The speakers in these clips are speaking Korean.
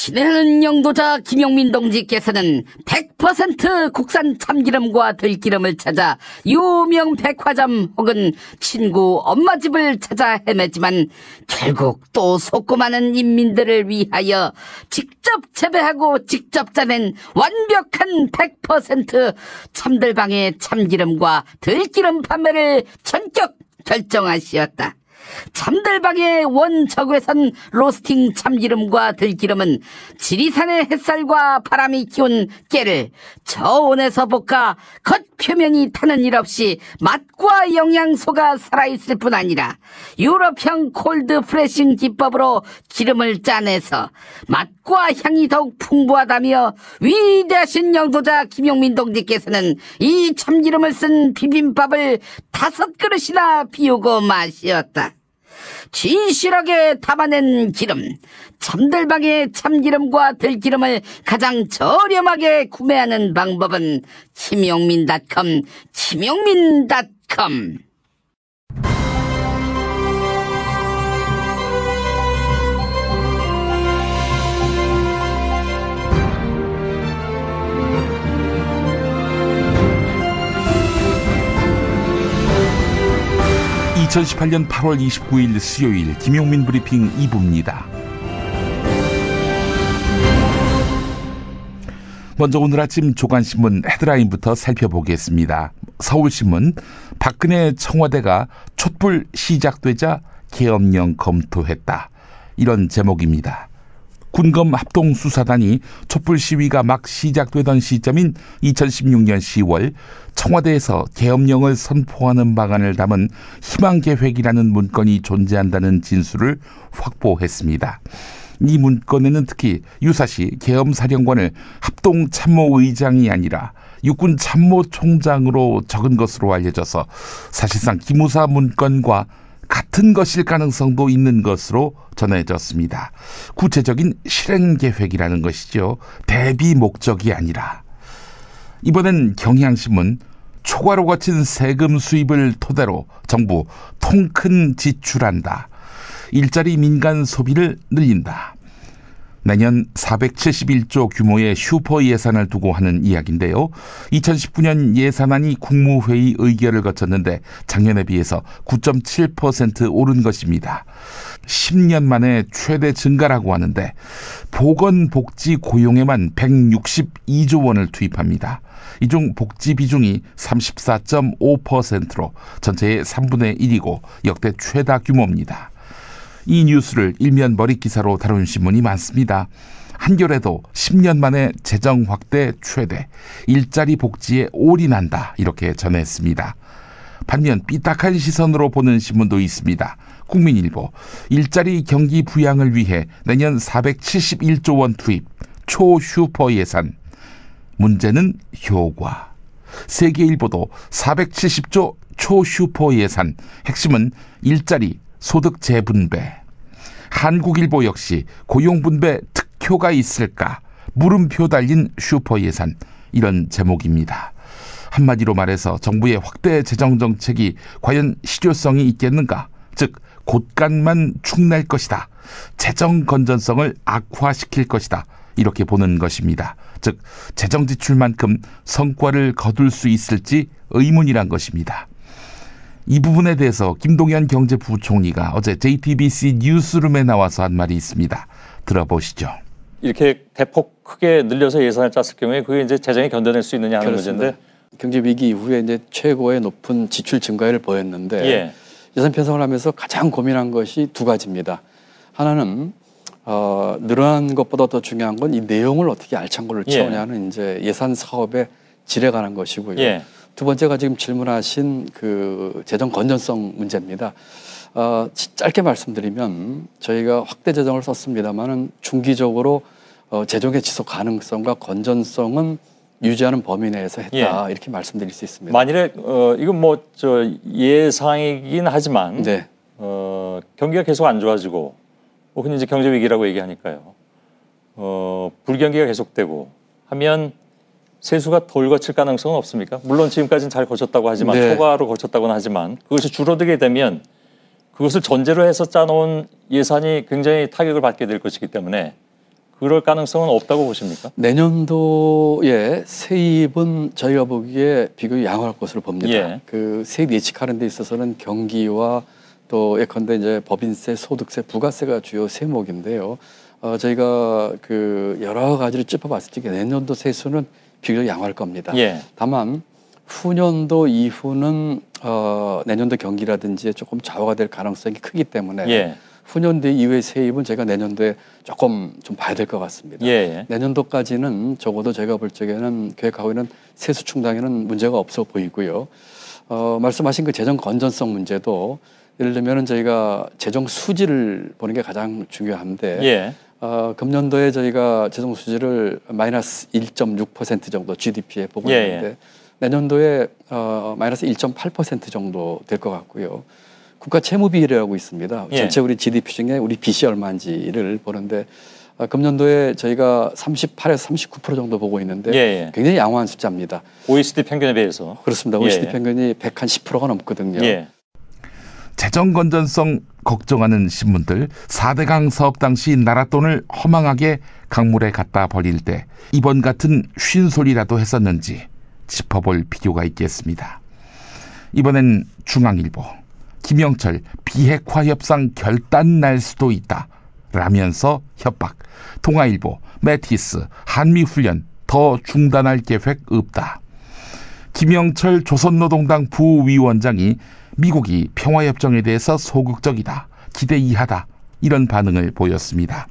친애하는 영도자 김용민 동지께서는 100% 국산 참기름과 들기름을 찾아 유명 백화점 혹은 친구 엄마 집을 찾아 헤매지만 결국 또 속고 많은 인민들을 위하여 직접 재배하고 직접 짜낸 완벽한 100% 참들방의 참기름과 들기름 판매를 전격 결정하시었다. 참들방의 원적외선 로스팅 참기름과 들기름은 지리산의 햇살과 바람이 키운 깨를 저온에서 볶아 겉표면이 타는 일 없이 맛과 영양소가 살아있을 뿐 아니라 유럽형 콜드 프레싱 기법으로 기름을 짜내서 맛과 향이 더욱 풍부하다며 위대하신 영도자 김용민 동지께서는 이 참기름을 쓴 비빔밥을 5그릇이나 비우고 마시었다. 진실하게 담아낸 기름, 참들방의 참기름과 들기름을 가장 저렴하게 구매하는 방법은 김용민닷컴. 2018년 8월 29일 수요일 김용민 브리핑 2부입니다. 먼저 오늘 아침 조간신문 헤드라인부터 살펴보겠습니다. 서울신문, 박근혜 청와대가 촛불 시작되자 계엄령 검토했다. 이런 제목입니다. 군검 합동수사단이 촛불 시위가 막 시작되던 시점인 2016년 10월 청와대에서 계엄령을 선포하는 방안을 담은 희망계획이라는 문건이 존재한다는 진술을 확보했습니다. 이 문건에는 특히 유사시 계엄사령관을 합동참모의장이 아니라 육군참모총장으로 적은 것으로 알려져서 사실상 기무사 문건과 같은 것일 가능성도 있는 것으로 전해졌습니다. 구체적인 실행계획이라는 것이죠. 대비 목적이 아니라. 이번엔 경향신문, 초과로 거친 세금 수입을 토대로 정부 통큰 지출한다. 일자리 민간 소비를 늘린다. 내년 471조 규모의 슈퍼 예산을 두고 하는 이야기인데요. 2019년 예산안이 국무회의 의결을 거쳤는데 작년에 비해서 9.7% 오른 것입니다. 10년 만에 최대 증가라고 하는데 보건복지 고용에만 162조 원을 투입합니다. 이 중 복지 비중이 34.5%로 전체의 3분의 1이고 역대 최다 규모입니다. 이 뉴스를 일면 머릿기사로 다룬 신문이 많습니다. 한겨레도 10년 만에 재정 확대 최대, 일자리 복지에 올인한다 이렇게 전했습니다. 반면 삐딱한 시선으로 보는 신문도 있습니다. 국민일보, 일자리 경기 부양을 위해 내년 471조 원 투입, 초슈퍼 예산. 문제는 효과. 세계일보도 470조 초슈퍼 예산, 핵심은 일자리, 소득 재분배. 한국일보 역시 고용분배 특효가 있을까? 물음표 달린 슈퍼 예산. 이런 제목입니다. 한마디로 말해서 정부의 확대 재정 정책이 과연 실효성이 있겠는가? 즉 곳간만 축낼 것이다. 재정 건전성을 악화시킬 것이다. 이렇게 보는 것입니다. 즉 재정 지출만큼 성과를 거둘 수 있을지 의문이란 것입니다. 이 부분에 대해서 김동연 경제부총리가 어제 JTBC 뉴스룸에 나와서 한 말이 있습니다. 들어보시죠. 이렇게 대폭 크게 늘려서 예산을 짰을 경우에 그게 이제 재정이 견뎌낼 수 있느냐 하는 그렇습니다. 문제인데 경제 위기 이후에 이제 최고의 높은 지출 증가율을 보였는데 예산 편성을 하면서 가장 고민한 것이 두 가지입니다. 하나는 늘어난 것보다 더 중요한 건 이 내용을 어떻게 알찬 걸로 채우냐는 이제 예산 사업의 질에 관한 것이고요. 두 번째가 지금 질문하신 그 재정 건전성 문제입니다. 짧게 말씀드리면 저희가 확대 재정을 썼습니다만은 중기적으로 재정의 지속 가능성과 건전성은 유지하는 범위 내에서 했다 이렇게 말씀드릴 수 있습니다. 만일에 이건 뭐 저 예상이긴 하지만 경기가 계속 안 좋아지고 혹은 이제 경제 위기라고 얘기하니까요. 불경기가 계속되고 하면 세수가 덜 거칠 가능성은 없습니까? 물론 지금까지는 잘 거쳤다고 하지만 초과로 거쳤다고는 하지만 그것이 줄어들게 되면 그것을 전제로 해서 짜놓은 예산이 굉장히 타격을 받게 될 것이기 때문에 그럴 가능성은 없다고 보십니까? 내년도에 세입은 저희가 보기에 비교적 양호할 것으로 봅니다. 예. 그 세입 예측하는 데 있어서는 경기와 또 예컨대 이제 법인세, 소득세, 부가세가 주요 세목인데요. 저희가 그 여러 가지를 짚어봤을 때 내년도 세수는 비교적 양호할 겁니다. 예. 다만 후년도 이후는 내년도 경기라든지 조금 좌우가 될 가능성이 크기 때문에 예. 후년도 이후의 세입은 제가 내년도에 조금 좀 봐야 될 것 같습니다. 예. 내년도까지는 적어도 제가 볼 적에는 계획하고 있는 세수 충당에는 문제가 없어 보이고요. 말씀하신 그 재정 건전성 문제도 예를 들면은 저희가 재정 수지를 보는 게 가장 중요한데 예. 금년도에 저희가 재정 수지를 마이너스 1.6% 정도 GDP에 보고 있는데 내년도에 마이너스 1.8% 정도 될 것 같고요. 국가 채무 비율이라고 있습니다. 전체 우리 GDP 중에 우리 빚이 얼마인지를 보는데 금년도에 저희가 38에서 39% 정도 보고 있는데 굉장히 양호한 숫자입니다. OECD 평균에 비해서. 그렇습니다. OECD 평균이 110%가 넘거든요. 재정 건전성 걱정하는 신문들 4대강 사업 당시 나라 돈을 허망하게 강물에 갖다 버릴 때 이번 같은 쉰소리라도 했었는지 짚어볼 필요가 있겠습니다. 이번엔 중앙일보 김영철 비핵화 협상 결단 날 수도 있다 라면서 협박. 동아일보 매티스 한미훈련 더 중단할 계획 없다. 김영철 조선노동당 부위원장이 미국이 평화협정에 대해서 소극적이다, 기대 이하다 이런 반응을 보였습니다.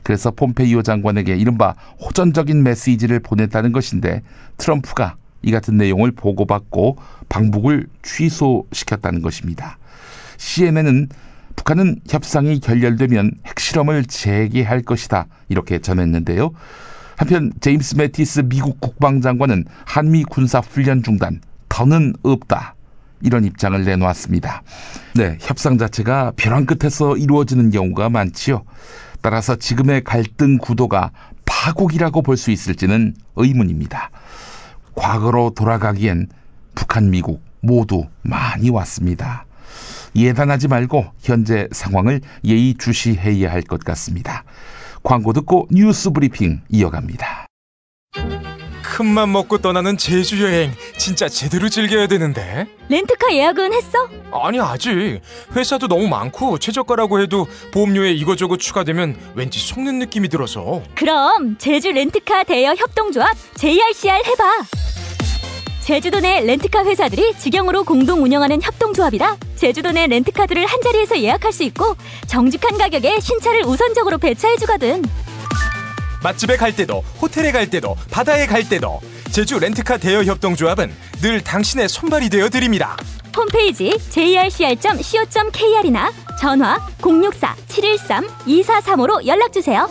그래서 폼페이오 장관에게 이른바 호전적인 메시지를 보냈다는 것인데 트럼프가 이 같은 내용을 보고받고 방북을 취소시켰다는 것입니다. CNN은 북한은 협상이 결렬되면 핵실험을 재개할 것이다 이렇게 전했는데요. 한편 제임스 매티스 미국 국방장관은 한미 군사훈련 중단 더는 없다 이런 입장을 내놓았습니다. 네, 협상 자체가 벼랑 끝에서 이루어지는 경우가 많지요. 따라서 지금의 갈등 구도가 파국이라고 볼 수 있을지는 의문입니다. 과거로 돌아가기엔 북한, 미국 모두 많이 왔습니다. 예단하지 말고 현재 상황을 예의주시해야 할 것 같습니다. 광고 듣고 뉴스 브리핑 이어갑니다. 큰맘 먹고 떠나는 제주 여행 진짜 제대로 즐겨야 되는데. 렌트카 예약은 했어? 아니 아직. 회사도 너무 많고 최저가라고 해도 보험료에 이거저거 추가되면 왠지 속는 느낌이 들어서. 그럼 제주 렌트카 대여 협동조합 JRCR 해봐. 제주도 내 렌트카 회사들이 직영으로 공동 운영하는 협동조합이라 제주도 내 렌트카들을 한자리에서 예약할 수 있고 정직한 가격에 신차를 우선적으로 배차해주거든. 맛집에 갈 때도 호텔에 갈 때도 바다에 갈 때도 제주 렌트카 대여 협동조합은 늘 당신의 손발이 되어 드립니다. 홈페이지 jrcr.co.kr이나 전화 064-713-2435로 연락주세요.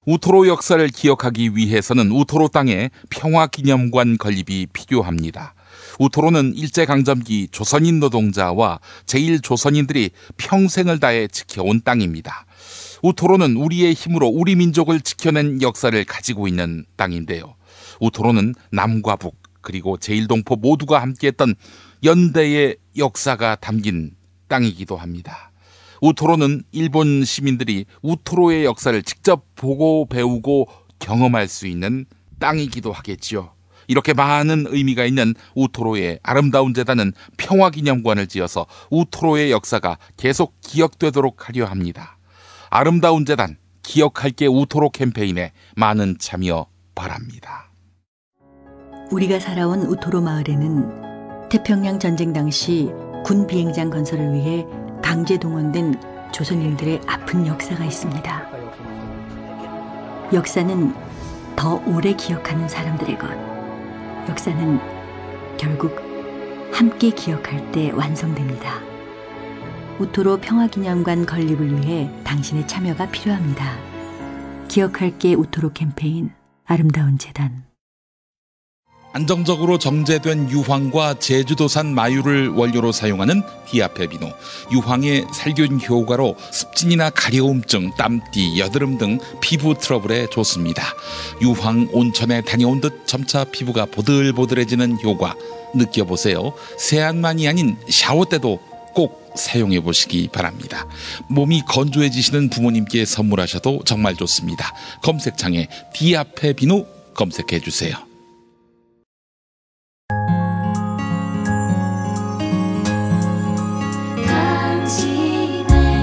우토로 역사를 기억하기 위해서는 우토로 땅에 평화기념관 건립이 필요합니다. 우토로는 일제강점기 조선인 노동자와 제1조선인들이 평생을 다해 지켜온 땅입니다. 우토로는 우리의 힘으로 우리 민족을 지켜낸 역사를 가지고 있는 땅인데요. 우토로는 남과 북 그리고 제1동포 모두가 함께했던 연대의 역사가 담긴 땅이기도 합니다. 우토로는 일본 시민들이 우토로의 역사를 직접 보고 배우고 경험할 수 있는 땅이기도 하겠지요. 이렇게 많은 의미가 있는 우토로의 아름다운 재단은 평화기념관을 지어서 우토로의 역사가 계속 기억되도록 하려 합니다. 아름다운 재단 기억할게 우토로 캠페인에 많은 참여 바랍니다. 우리가 살아온 우토로 마을에는 태평양 전쟁 당시 군 비행장 건설을 위해 강제 동원된 조선인들의 아픈 역사가 있습니다. 역사는 더 오래 기억하는 사람들의 것. 역사는 결국 함께 기억할 때 완성됩니다. 우토로 평화기념관 건립을 위해 당신의 참여가 필요합니다. 기억할게 우토로 캠페인 아름다운 재단. 안정적으로 정제된 유황과 제주도산 마유를 원료로 사용하는 디아페비노. 유황의 살균 효과로 습진이나 가려움증, 땀띠, 여드름 등 피부 트러블에 좋습니다. 유황 온천에 다녀온 듯 점차 피부가 보들보들해지는 효과 느껴보세요. 세안만이 아닌 샤워 때도 꼭 사용해 보시기 바랍니다. 몸이 건조해지시는 부모님께 선물하셔도 정말 좋습니다. 검색창에 디아페 비누 검색해 주세요.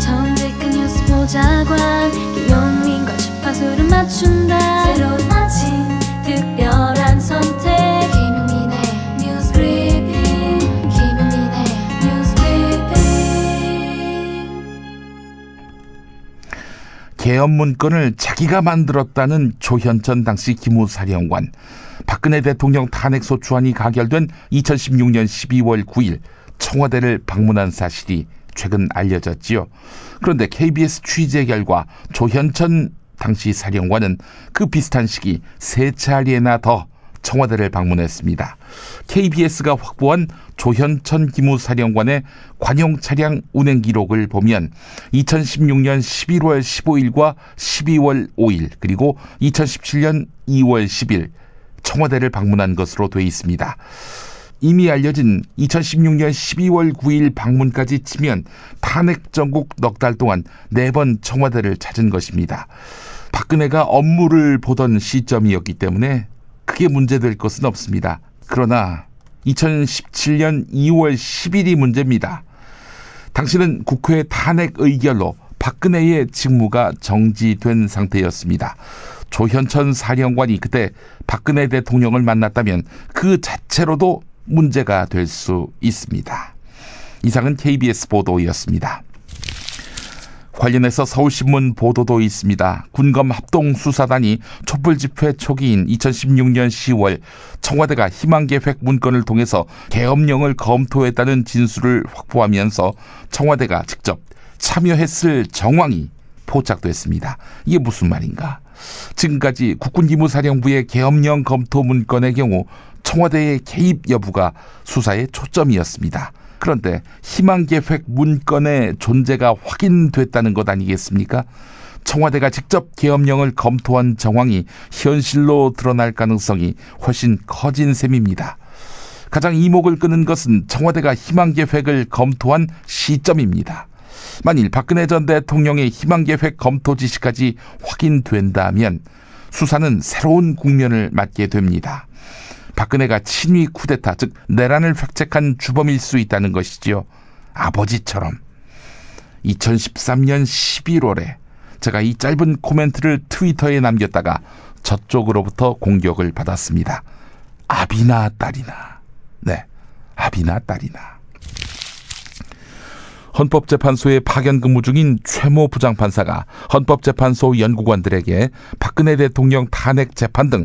정직한 뉴스 보자관 김용민과 주파수를 맞춘다. 새로운 아침 특별한 선택 김용민의 뉴스 브리핑. 김용민의 뉴스 브리핑. 계엄 문건을 자기가 만들었다는 조현천 당시 기무사령관. 박근혜 대통령 탄핵소추안이 가결된 2016년 12월 9일 청와대를 방문한 사실이 최근 알려졌지요. 그런데 KBS 취재 결과 조현천 당시 사령관은 그 비슷한 시기 3차례나 더 청와대를 방문했습니다. KBS가 확보한 조현천 기무사령관의 관용 차량 운행 기록을 보면 2016년 11월 15일과 12월 5일 그리고 2017년 2월 10일 청와대를 방문한 것으로 돼 있습니다. 이미 알려진 2016년 12월 9일 방문까지 치면 탄핵 전국 넉 달 동안 4번 청와대를 찾은 것입니다. 박근혜가 업무를 보던 시점이었기 때문에 크게 문제될 것은 없습니다. 그러나 2017년 2월 10일이 문제입니다. 당시는 국회 탄핵 의결로 박근혜의 직무가 정지된 상태였습니다. 조현천 사령관이 그때 박근혜 대통령을 만났다면 그 자체로도 문제가 될 수 있습니다. 이상은 KBS 보도였습니다. 관련해서 서울신문 보도도 있습니다. 군검 합동수사단이 촛불집회 초기인 2016년 10월 청와대가 희망계획 문건을 통해서 계엄령을 검토했다는 진술을 확보하면서 청와대가 직접 참여했을 정황이 포착됐습니다. 이게 무슨 말인가? 지금까지 국군기무사령부의 계엄령 검토 문건의 경우 청와대의 개입 여부가 수사의 초점이었습니다. 그런데 희망계획 문건의 존재가 확인됐다는 것 아니겠습니까? 청와대가 직접 계엄령을 검토한 정황이 현실로 드러날 가능성이 훨씬 커진 셈입니다. 가장 이목을 끄는 것은 청와대가 희망계획을 검토한 시점입니다. 만일 박근혜 전 대통령의 희망계획 검토 지시까지 확인된다면 수사는 새로운 국면을 맞게 됩니다. 박근혜가 친위 쿠데타, 즉 내란을 획책한 주범일 수 있다는 것이지요. 아버지처럼. 2013년 11월에 제가 이 짧은 코멘트를 트위터에 남겼다가 저쪽으로부터 공격을 받았습니다. 아비나 딸이나. 네, 아비나 딸이나. 헌법재판소에 파견 근무 중인 최모 부장판사가 헌법재판소 연구관들에게 박근혜 대통령 탄핵 재판 등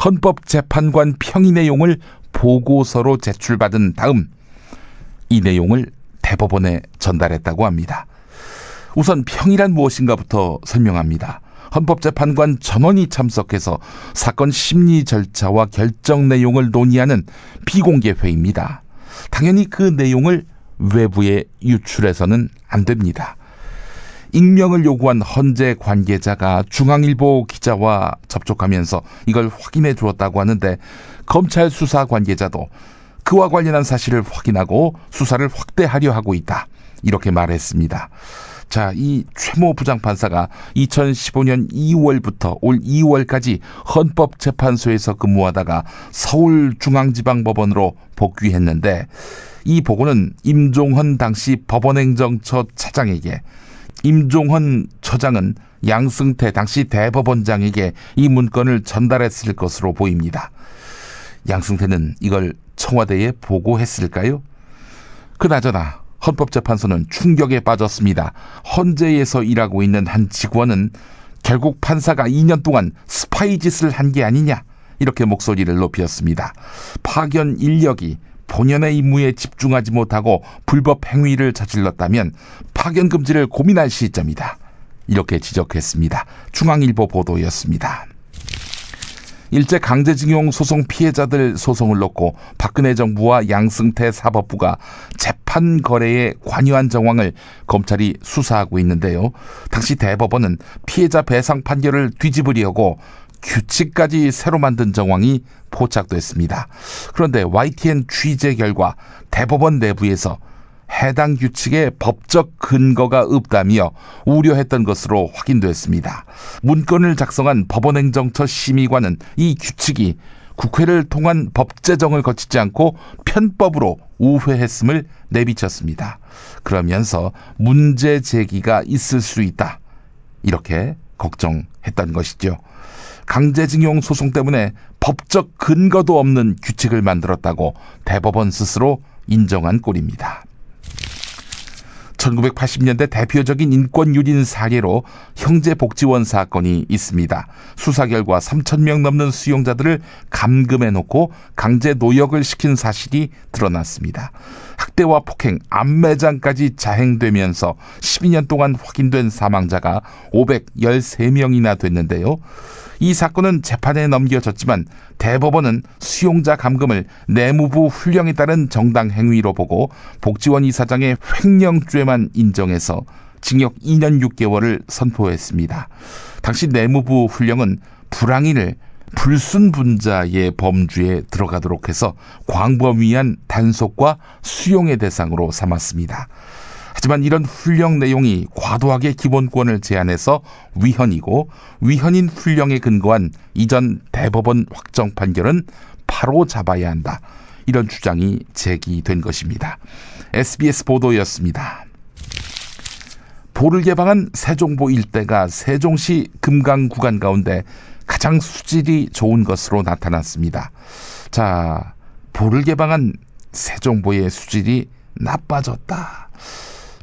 헌법재판관 평의 내용을 보고서로 제출받은 다음 이 내용을 대법원에 전달했다고 합니다. 우선 평의란 무엇인가부터 설명합니다. 헌법재판관 전원이 참석해서 사건 심리 절차와 결정 내용을 논의하는 비공개 회의입니다. 당연히 그 내용을 외부에 유출해서는 안 됩니다. 익명을 요구한 헌재 관계자가 중앙일보 기자와 접촉하면서 이걸 확인해 주었다고 하는데 검찰 수사 관계자도 그와 관련한 사실을 확인하고 수사를 확대하려 하고 있다. 이렇게 말했습니다. 자, 이 최모 부장판사가 2015년 2월부터 올 2월까지 헌법재판소에서 근무하다가 서울중앙지방법원으로 복귀했는데 이 보고는 임종헌 당시 법원행정처 차장에게, 임종헌 처장은 양승태 당시 대법원장에게 이 문건을 전달했을 것으로 보입니다. 양승태는 이걸 청와대에 보고했을까요? 그나저나 헌법재판소는 충격에 빠졌습니다. 헌재에서 일하고 있는 한 직원은 결국 판사가 2년 동안 스파이 짓을 한 게 아니냐, 이렇게 목소리를 높였습니다. 파견 인력이 본연의 임무에 집중하지 못하고 불법 행위를 저질렀다면 파견 금지를 고민할 시점이다. 이렇게 지적했습니다. 중앙일보 보도였습니다. 일제 강제징용 소송 피해자들 소송을 놓고 박근혜 정부와 양승태 사법부가 재판 거래에 관여한 정황을 검찰이 수사하고 있는데요. 당시 대법원은 피해자 배상 판결을 뒤집으려고 규칙까지 새로 만든 정황이 포착됐습니다. 그런데 YTN 취재 결과 대법원 내부에서 해당 규칙에 법적 근거가 없다며 우려했던 것으로 확인됐습니다. 문건을 작성한 법원행정처 심의관은 이 규칙이 국회를 통한 법 제정을 거치지 않고 편법으로 우회했음을 내비쳤습니다. 그러면서 문제 제기가 있을 수 있다, 이렇게 걱정했던 것이죠. 강제징용 소송 때문에 법적 근거도 없는 규칙을 만들었다고 대법원 스스로 인정한 꼴입니다. 1980년대 대표적인 인권유린 사례로 형제복지원 사건이 있습니다. 수사 결과 3,000명 넘는 수용자들을 감금해놓고 강제 노역을 시킨 사실이 드러났습니다. 학대와 폭행, 암매장까지 자행되면서 12년 동안 확인된 사망자가 513명이나 됐는데요. 이 사건은 재판에 넘겨졌지만 대법원은 수용자 감금을 내무부 훈령에 따른 정당 행위로 보고 복지원 이사장의 횡령죄만 인정해서 징역 2년 6개월을 선포했습니다. 당시 내무부 훈령은 불황인을 불순분자의 범주에 들어가도록 해서 광범위한 단속과 수용의 대상으로 삼았습니다. 하지만 이런 훈령 내용이 과도하게 기본권을 제한해서 위헌이고, 위헌인 훈령에 근거한 이전 대법원 확정 판결은 바로 잡아야 한다, 이런 주장이 제기된 것입니다. SBS 보도였습니다. 볼을 개방한 세종보 일대가 세종시 금강 구간 가운데 가장 수질이 좋은 것으로 나타났습니다. 자, 볼을 개방한 세종보의 수질이 나빠졌다,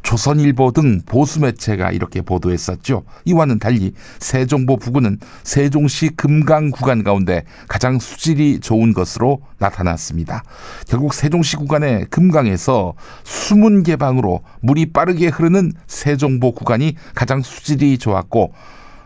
조선일보 등 보수 매체가 이렇게 보도했었죠. 이와는 달리 세종보 부근은 세종시 금강 구간 가운데 가장 수질이 좋은 것으로 나타났습니다. 결국 세종시 구간의 금강에서 수문 개방으로 물이 빠르게 흐르는 세종보 구간이 가장 수질이 좋았고,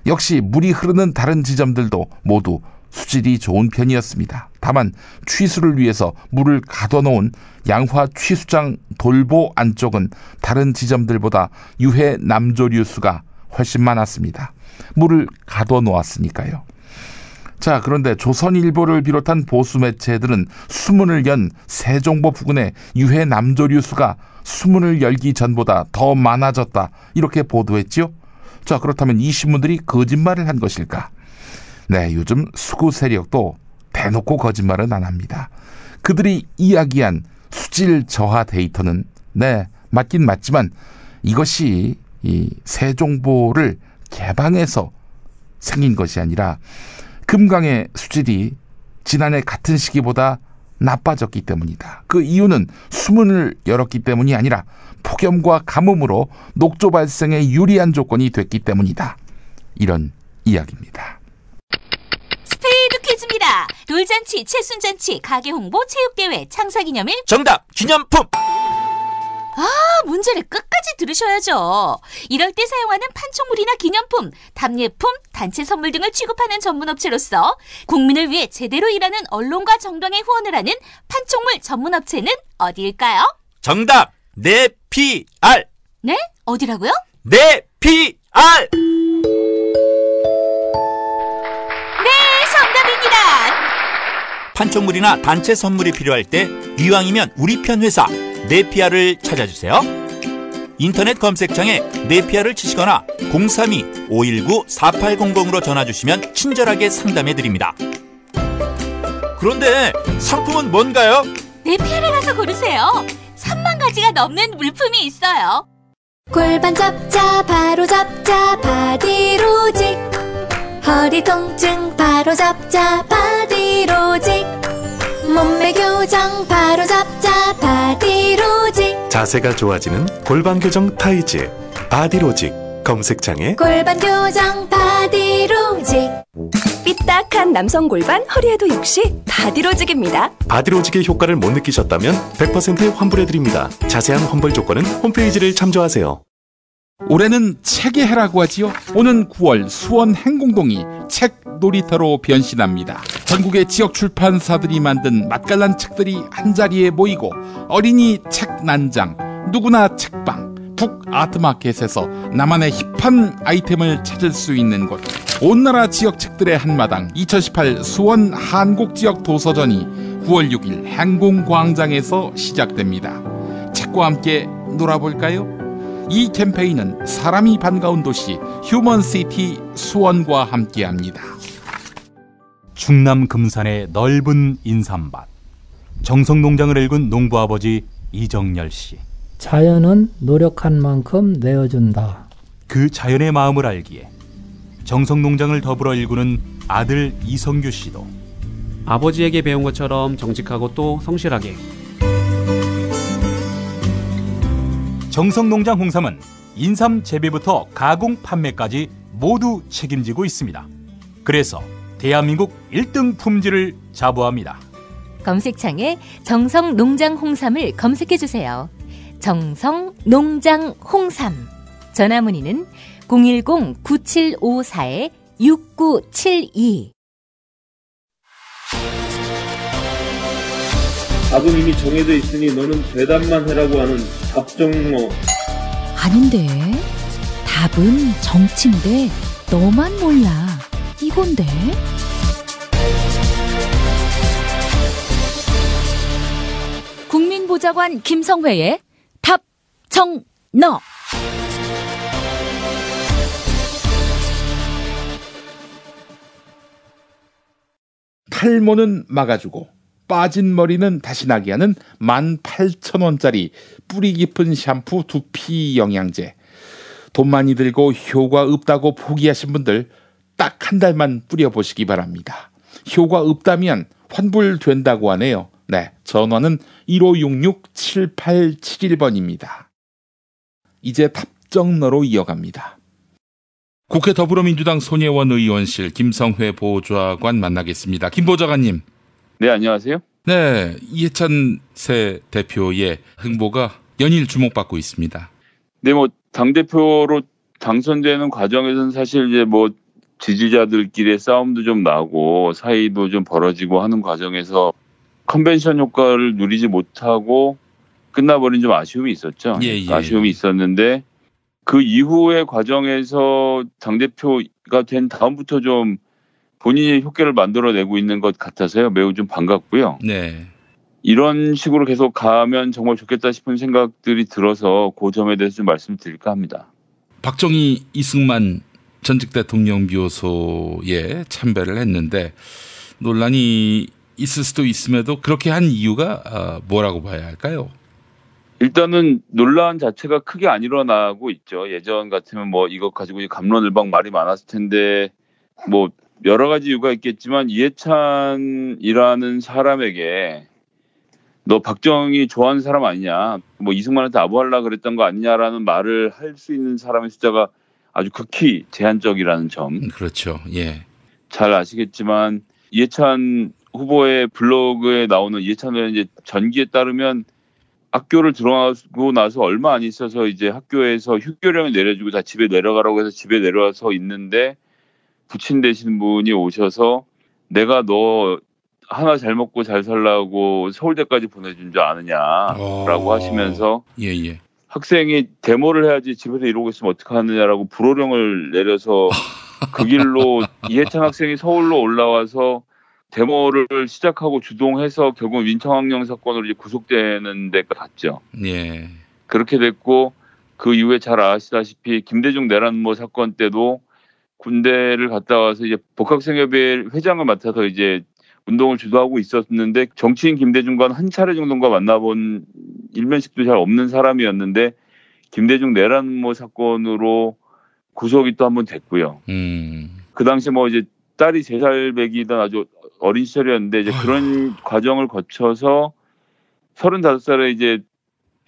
역시 물이 흐르는 다른 지점들도 모두 수질이 좋은 편이었습니다. 다만 취수를 위해서 물을 가둬놓은 양화 취수장 돌보 안쪽은 다른 지점들보다 유해 남조류 수가 훨씬 많았습니다. 물을 가둬놓았으니까요. 자, 그런데 조선일보를 비롯한 보수 매체들은 수문을 연 세종보 부근의 유해 남조류 수가 수문을 열기 전보다 더 많아졌다, 이렇게 보도했지요. 자, 그렇다면 이 신문들이 거짓말을 한 것일까? 네, 요즘 수구 세력도 대놓고 거짓말은 안 합니다. 그들이 이야기한 수질 저하 데이터는 맞긴 맞지만 이것이 이 세종보를 개방해서 생긴 것이 아니라 금강의 수질이 지난해 같은 시기보다 나빠졌기 때문이다. 그 이유는 수문을 열었기 때문이 아니라 폭염과 가뭄으로 녹조 발생에 유리한 조건이 됐기 때문이다, 이런 이야기입니다. 스페이드 퀴즈입니다. 돌잔치, 칠순잔치, 가게홍보, 체육대회, 창사기념일. 정답! 기념품! 문제를 끝까지 들으셔야죠. 이럴 때 사용하는 판촉물이나 기념품, 답례품, 단체 선물 등을 취급하는 전문업체로서 국민을 위해 제대로 일하는 언론과 정당에 후원을 하는 판촉물 전문업체는 어디일까요? 정답! 네피알! 네? 어디라고요? 네피알! 정답입니다. 판촉물이나 단체 선물이 필요할 때 이왕이면 우리 편 회사 네피아를 찾아주세요. 인터넷 검색창에 네피아를 치시거나 032-519-4800으로 전화주시면 친절하게 상담해드립니다. 그런데 상품은 뭔가요? 네피아를 가서 고르세요. 3만 가지가 넘는 물품이 있어요. 골반 잡자 바로 잡자 바디로직, 허리 통증 바로 잡자 바디로직, 몸매 교정 바로 잡자 바디로직, 자세가 좋아지는 골반 교정 타이즈 바디로직, 검색창에 골반 교정 바디로직. 삐딱한 남성 골반, 허리에도 역시 바디로직입니다. 바디로직의 효과를 못 느끼셨다면 100% 환불해드립니다. 자세한 환불 조건은 홈페이지를 참조하세요. 올해는 책의 해라고 하지요. 오는 9월 수원 행궁동이 책 놀이터로 변신합니다. 전국의 지역 출판사들이 만든 맛깔난 책들이 한자리에 모이고, 어린이 책 난장, 누구나 책방, 북 아트마켓에서 나만의 힙한 아이템을 찾을 수 있는 곳, 온나라 지역 책들의 한마당 2018 수원 한국지역 도서전이 9월 6일 행궁광장에서 시작됩니다. 가족과 함께 놀아볼까요? 이 캠페인은 사람이 반가운 도시 휴먼시티 수원과 함께합니다. 충남 금산의 넓은 인삼밭, 정성농장을 일군 농부아버지 이정열 씨. 자연은 노력한 만큼 내어준다. 그 자연의 마음을 알기에 정성농장을 더불어 일구는 아들 이성규 씨도 아버지에게 배운 것처럼 정직하고 또 성실하게. 정성농장 홍삼은 인삼 재배부터 가공 판매까지 모두 책임지고 있습니다. 그래서 대한민국 1등 품질을 자부합니다. 검색창에 정성농장 홍삼을 검색해주세요. 정성농장 홍삼. 전화문의는 010-9754-6972. 답은 이미 정해져 있으니 너는 대답만 해라고 하는 답정너. 아닌데. 답은 정치인데 너만 몰라. 이건데. 국민보좌관 김성회의 답정너. 탈모는 막아주고 빠진 머리는 다시 나게 하는 18,000원짜리 뿌리 깊은 샴푸 두피 영양제. 돈 많이 들고 효과 없다고 포기하신 분들 딱 한 달만 뿌려보시기 바랍니다. 효과 없다면 환불된다고 하네요. 네, 전화는 1566-7871번입니다. 이제 답정너로 이어갑니다. 국회 더불어민주당 손혜원 의원실 김성회 보좌관 만나겠습니다. 김 보좌관님. 네, 안녕하세요. 네, 이해찬 새 대표의 행보가 연일 주목받고 있습니다. 네, 당대표로 당선되는 과정에서는 사실 이제 지지자들끼리의 싸움도 좀 나고 사이도 좀 벌어지고 하는 과정에서 컨벤션 효과를 누리지 못하고 끝나버린 좀 아쉬움이 있었죠. 아쉬움이 있었는데 그 이후의 과정에서 당대표가 된 다음부터 좀 본인의 효과를 만들어내고 있는 것 같아서요. 매우 좀 반갑고요. 네. 이런 식으로 계속 가면 정말 좋겠다 싶은 생각들이 들어서 그 점에 대해서 좀 말씀드릴까 합니다. 박정희, 이승만 전직 대통령 묘소에 참배를 했는데 논란이 있을 수도 있음에도 그렇게 한 이유가 뭐라고 봐야 할까요? 일단은 논란 자체가 크게 안 일어나고 있죠. 예전 같으면 이것 가지고 갑론을박 말이 많았을 텐데 여러 가지 이유가 있겠지만 이해찬이라는 사람에게 너 박정희 좋아하는 사람 아니냐, 이승만한테 아부하려고 그랬던 거 아니냐라는 말을 할 수 있는 사람의 숫자가 아주 극히 제한적이라는 점. 그렇죠. 예. 잘 아시겠지만 이해찬 후보의 블로그에 나오는 이해찬 의원의 전기에 따르면 학교를 들어가고 나서 얼마 안 있어서 이제 학교에서 휴교령을 내려주고 다 집에 내려가라고 해서 집에 내려와서 있는데 부친 되신 분이 오셔서 내가 너 하나 잘 먹고 잘 살라고 서울대까지 보내준 줄 아느냐라고 하시면서 예. 학생이 데모를 해야지 집에서 이러고 있으면 어떡하느냐라고 불호령을 내려서 그 길로 이해찬 학생이 서울로 올라와서 데모를 시작하고 주동해서 결국 민청학령 사건으로 이제 구속되는 데가 갔죠. 예. 그렇게 됐고 그 이후에 잘 아시다시피 김대중 내란모 사건 때도 군대를 갔다 와서 이제 복학생협회 회장을 맡아서 이제 운동을 주도하고 있었는데 정치인 김대중과는 한 차례 정도가 만나본 일면식도 잘 없는 사람이었는데 김대중 내란모 사건으로 구속이 또 한 번 됐고요. 그 당시 이제 딸이 3살 배기던 아주 어린 시절이었는데 이제 그런 과정을 거쳐서 35살에 이제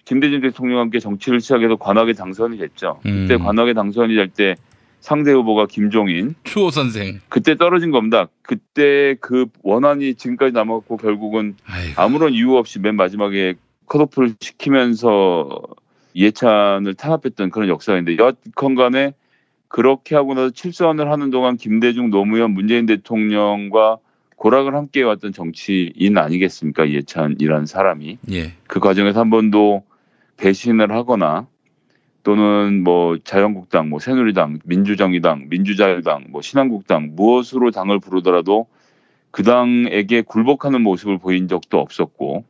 김대중 대통령과 함께 정치를 시작해서 관악에 당선이 됐죠. 그때 관악에 당선이 될 때 상대 후보가 김종인 추호 선생. 그때 떨어진 겁니다. 그때 그 원한이 지금까지 남았고 결국은 아무런 이유 없이 맨 마지막에 컷오프를 시키면서 이해찬을 탄압했던 그런 역사인데 여하튼 간에 그렇게 하고 나서 칠선을 하는 동안 김대중, 노무현, 문재인 대통령과 고락을 함께 해왔던 정치인 아니겠습니까? 이해찬이라는 사람이. 예. 그 과정에서 한 번도 배신을 하거나 또는 자유한국당, 새누리당, 민주정의당, 민주자유당, 신한국당 무엇으로 당을 부르더라도 그 당에게 굴복하는 모습을 보인 적도 없었고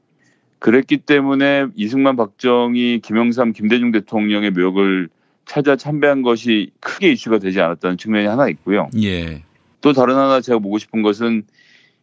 그랬기 때문에 이승만, 박정희, 김영삼, 김대중 대통령의 묘역을 찾아 참배한 것이 크게 이슈가 되지 않았다는 측면이 하나 있고요. 예. 또 다른 하나 제가 보고 싶은 것은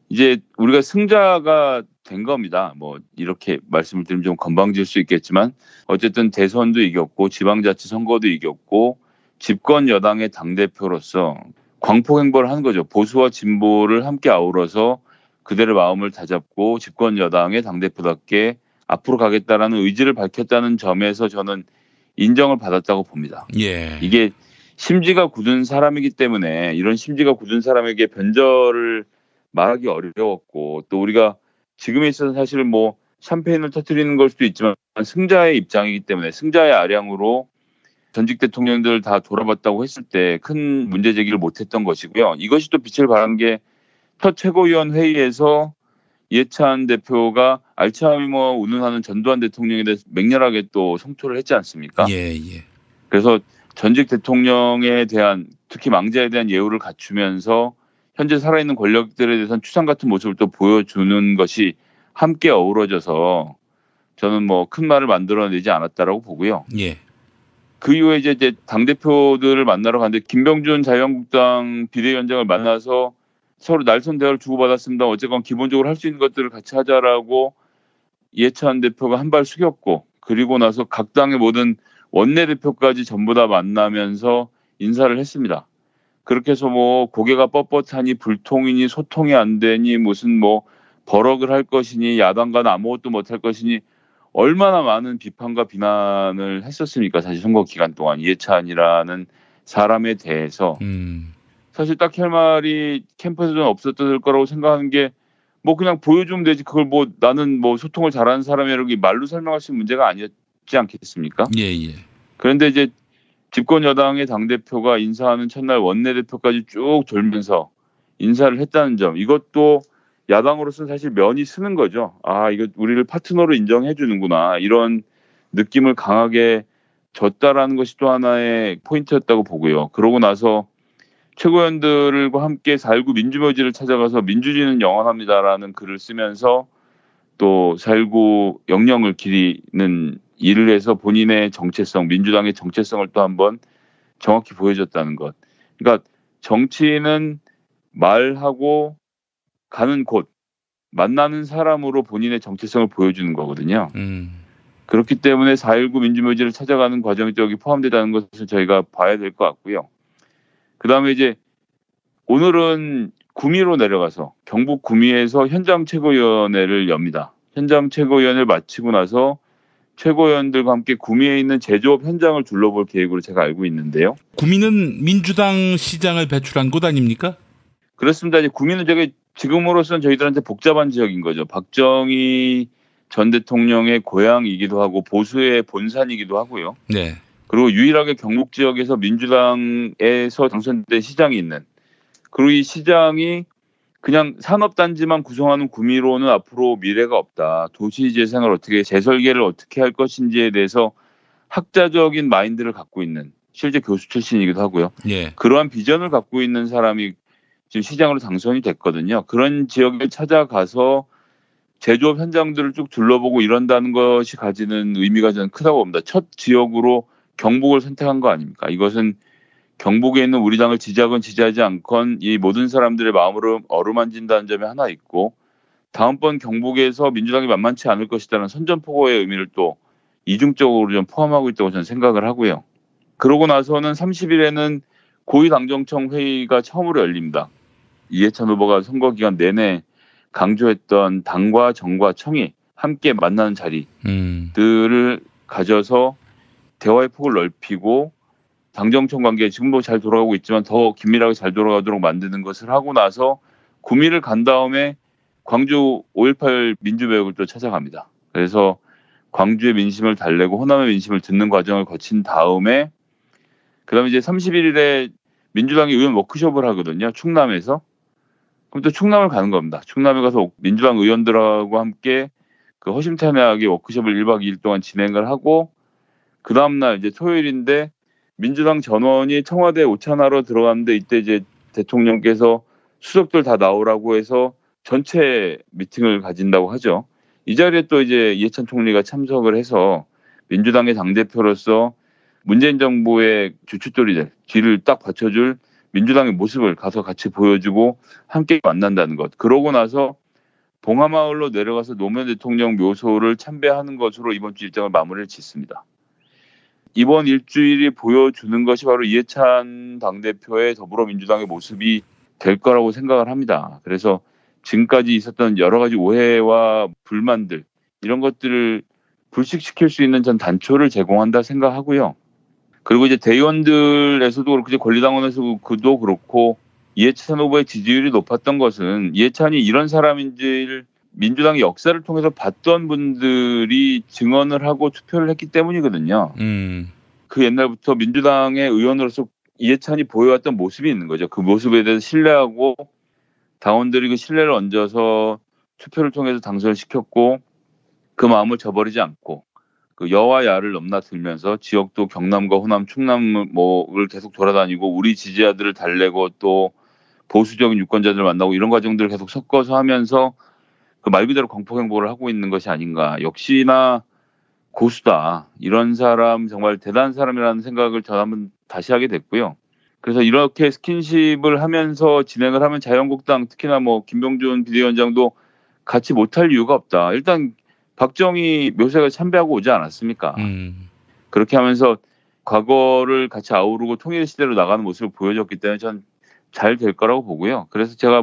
이제 우리가 승자가 된 겁니다. 뭐 이렇게 말씀을 드리면 좀 건방질 수 있겠지만 어쨌든 대선도 이겼고 지방자치 선거도 이겼고 집권 여당의 당대표로서 광폭 행보를 한 거죠. 보수와 진보를 함께 아우러서 그들의 마음을 다잡고 집권 여당의 당대표답게 앞으로 가겠다라는 의지를 밝혔다는 점에서 저는 인정을 받았다고 봅니다. 예. 이게 심지가 굳은 사람이기 때문에 이런 심지가 굳은 사람에게 변절을 말하기 어려웠고 또 우리가 지금에 있어서 사실 뭐 샴페인을 터뜨리는 걸 수도 있지만 승자의 입장이기 때문에 승자의 아량으로 전직 대통령들 다 돌아봤다고 했을 때 큰 문제 제기를 못했던 것이고요. 이것이 또 빛을 발한 게 첫 최고위원 회의에서 이해찬 대표가 알츠하이머 운운하는 전두환 대통령에 대해서 맹렬하게 또 성토를 했지 않습니까? 예, 예. 그래서 전직 대통령에 대한 특히 망자에 대한 예우를 갖추면서 현재 살아있는 권력들에 대해서는 추상 같은 모습을 또 보여주는 것이 함께 어우러져서 저는 뭐 큰 말을 만들어내지 않았다라고 보고요. 예. 그 이후에 이제 당대표들을 만나러 갔는데 김병준 자유한국당 비대위원장을 만나서 서로 날선 대화를 주고받았습니다. 어쨌건 기본적으로 할 수 있는 것들을 같이 하자라고 이해찬 대표가 한 발 숙였고 그리고 나서 각 당의 모든 원내대표까지 전부 다 만나면서 인사를 했습니다. 그렇게 해서 뭐 고개가 뻣뻣하니 불통이니 소통이 안 되니 무슨 뭐 버럭을 할 것이니 야당과는 아무것도 못할 것이니 얼마나 많은 비판과 비난을 했었습니까? 사실 선거 기간 동안 이해찬이라는 사람에 대해서 사실 딱히 할 말이 캠프에서는 없었을 거라고 생각하는 게 뭐 그냥 보여주면 되지 그걸 뭐 나는 뭐 소통을 잘하는 사람이라고 말로 설명할 수 있는 문제가 아니었지 않겠습니까? 예, 예. 그런데 이제 집권 여당의 당대표가 인사하는 첫날 원내대표까지 쭉 돌면서 인사를 했다는 점 이것도 야당으로서는 사실 면이 쓰는 거죠. 아 이거 우리를 파트너로 인정해 주는구나 이런 느낌을 강하게 줬다라는 것이 또 하나의 포인트였다고 보고요. 그러고 나서 최고위원들과 함께 4.19 민주묘지를 찾아가서 민주주의는 영원합니다라는 글을 쓰면서 또 4.19 영령을 기리는 일을 해서 본인의 정체성, 민주당의 정체성을 또 한번 정확히 보여줬다는 것. 그러니까 정치는 말하고 가는 곳, 만나는 사람으로 본인의 정체성을 보여주는 거거든요. 그렇기 때문에 4.19 민주묘지를 찾아가는 과정이 또 여기 포함되다는 것을 저희가 봐야 될 것 같고요. 그다음에 이제 오늘은 구미로 내려가서 경북 구미에서 현장 최고위원회를 엽니다. 현장 최고위원회를 마치고 나서 최고위원들과 함께 구미에 있는 제조업 현장을 둘러볼 계획으로 제가 알고 있는데요. 구미는 민주당 시장을 배출한 곳 아닙니까? 그렇습니다. 이제 구미는 저게 지금으로서는 저희들한테 복잡한 지역인 거죠. 박정희 전 대통령의 고향이기도 하고 보수의 본산이기도 하고요. 네. 그리고 유일하게 경북 지역에서 민주당에서 당선된 시장이 있는 그리고 이 시장이 그냥 산업단지만 구성하는 구미로는 앞으로 미래가 없다. 도시 재생을 어떻게 재설계를 어떻게 할 것인지에 대해서 학자적인 마인드를 갖고 있는 실제 교수 출신이기도 하고요. 예. 그러한 비전을 갖고 있는 사람이 지금 시장으로 당선이 됐거든요. 그런 지역을 찾아가서 제조업 현장들을 쭉 둘러보고 이런다는 것이 가지는 의미가 저는 크다고 봅니다. 첫 지역으로 경북을 선택한 거 아닙니까? 이것은 경북에 있는 우리 당을 지지하건 지지하지 않건 이 모든 사람들의 마음으로 어루만진다는 점이 하나 있고 다음번 경북에서 민주당이 만만치 않을 것이라는 선전포고의 의미를 또 이중적으로 좀 포함하고 있다고 저는 생각을 하고요. 그러고 나서는 30일에는 고위당정청 회의가 처음으로 열립니다. 이해찬 후보가 선거 기간 내내 강조했던 당과 정과 청이 함께 만나는 자리들을 가져서 대화의 폭을 넓히고 당정청 관계 지금도 잘 돌아가고 있지만 더 긴밀하게 잘 돌아가도록 만드는 것을 하고 나서 구미를 간 다음에 광주 5.18 민주묘역을 또 찾아갑니다. 그래서 광주의 민심을 달래고 호남의 민심을 듣는 과정을 거친 다음에 그다음에 이제 31일에 민주당이 의원 워크숍을 하거든요. 충남에서. 그럼 또 충남을 가는 겁니다. 충남에 가서 민주당 의원들하고 함께 그 허심탄회하게 워크숍을 1박 2일 동안 진행을 하고 그 다음날 이제 토요일인데 민주당 전원이 청와대 오찬하러 들어갔는데 이때 이제 대통령께서 수석들 다 나오라고 해서 전체 미팅을 가진다고 하죠. 이 자리에 또 이제 이해찬 총리가 참석을 해서 민주당의 당대표로서 문재인 정부의 주춧돌이들 뒤를 딱 받쳐줄 민주당의 모습을 가서 같이 보여주고 함께 만난다는 것. 그러고 나서 봉하마을로 내려가서 노무현 대통령 묘소를 참배하는 것으로 이번 주 일정을 마무리를 짓습니다. 이번 일주일이 보여주는 것이 바로 이해찬 당대표의 더불어민주당의 모습이 될 거라고 생각을 합니다. 그래서 지금까지 있었던 여러 가지 오해와 불만들 이런 것들을 불식시킬 수 있는 전 단초를 제공한다 생각하고요. 그리고 이제 대의원들에서도 그렇고 이제 권리당원에서도 그렇고 이해찬 후보의 지지율이 높았던 것은 이해찬이 이런 사람인지를 민주당의 역사를 통해서 봤던 분들이 증언을 하고 투표를 했기 때문이거든요. 그 옛날부터 민주당의 의원으로서 이해찬이 보여왔던 모습이 있는 거죠. 그 모습에 대해서 신뢰하고 당원들이 그 신뢰를 얹어서 투표를 통해서 당선을 시켰고 그 마음을 저버리지 않고 그 여와 야를 넘나들면서 지역도 경남과 호남, 충남을 계속 돌아다니고 우리 지지자들을 달래고 또 보수적인 유권자들을 만나고 이런 과정들을 계속 섞어서 하면서 그 말 그대로 광폭행보를 하고 있는 것이 아닌가. 역시나 고수다. 이런 사람 정말 대단한 사람이라는 생각을 저 한번 다시 하게 됐고요. 그래서 이렇게 스킨십을 하면서 진행을 하면 자유한국당 특히나 김병준 비대위원장도 같이 못할 이유가 없다. 일단 박정희 묘소에 참배하고 오지 않았습니까? 그렇게 하면서 과거를 같이 아우르고 통일 시대로 나가는 모습을 보여줬기 때문에 전 잘 될 거라고 보고요. 그래서 제가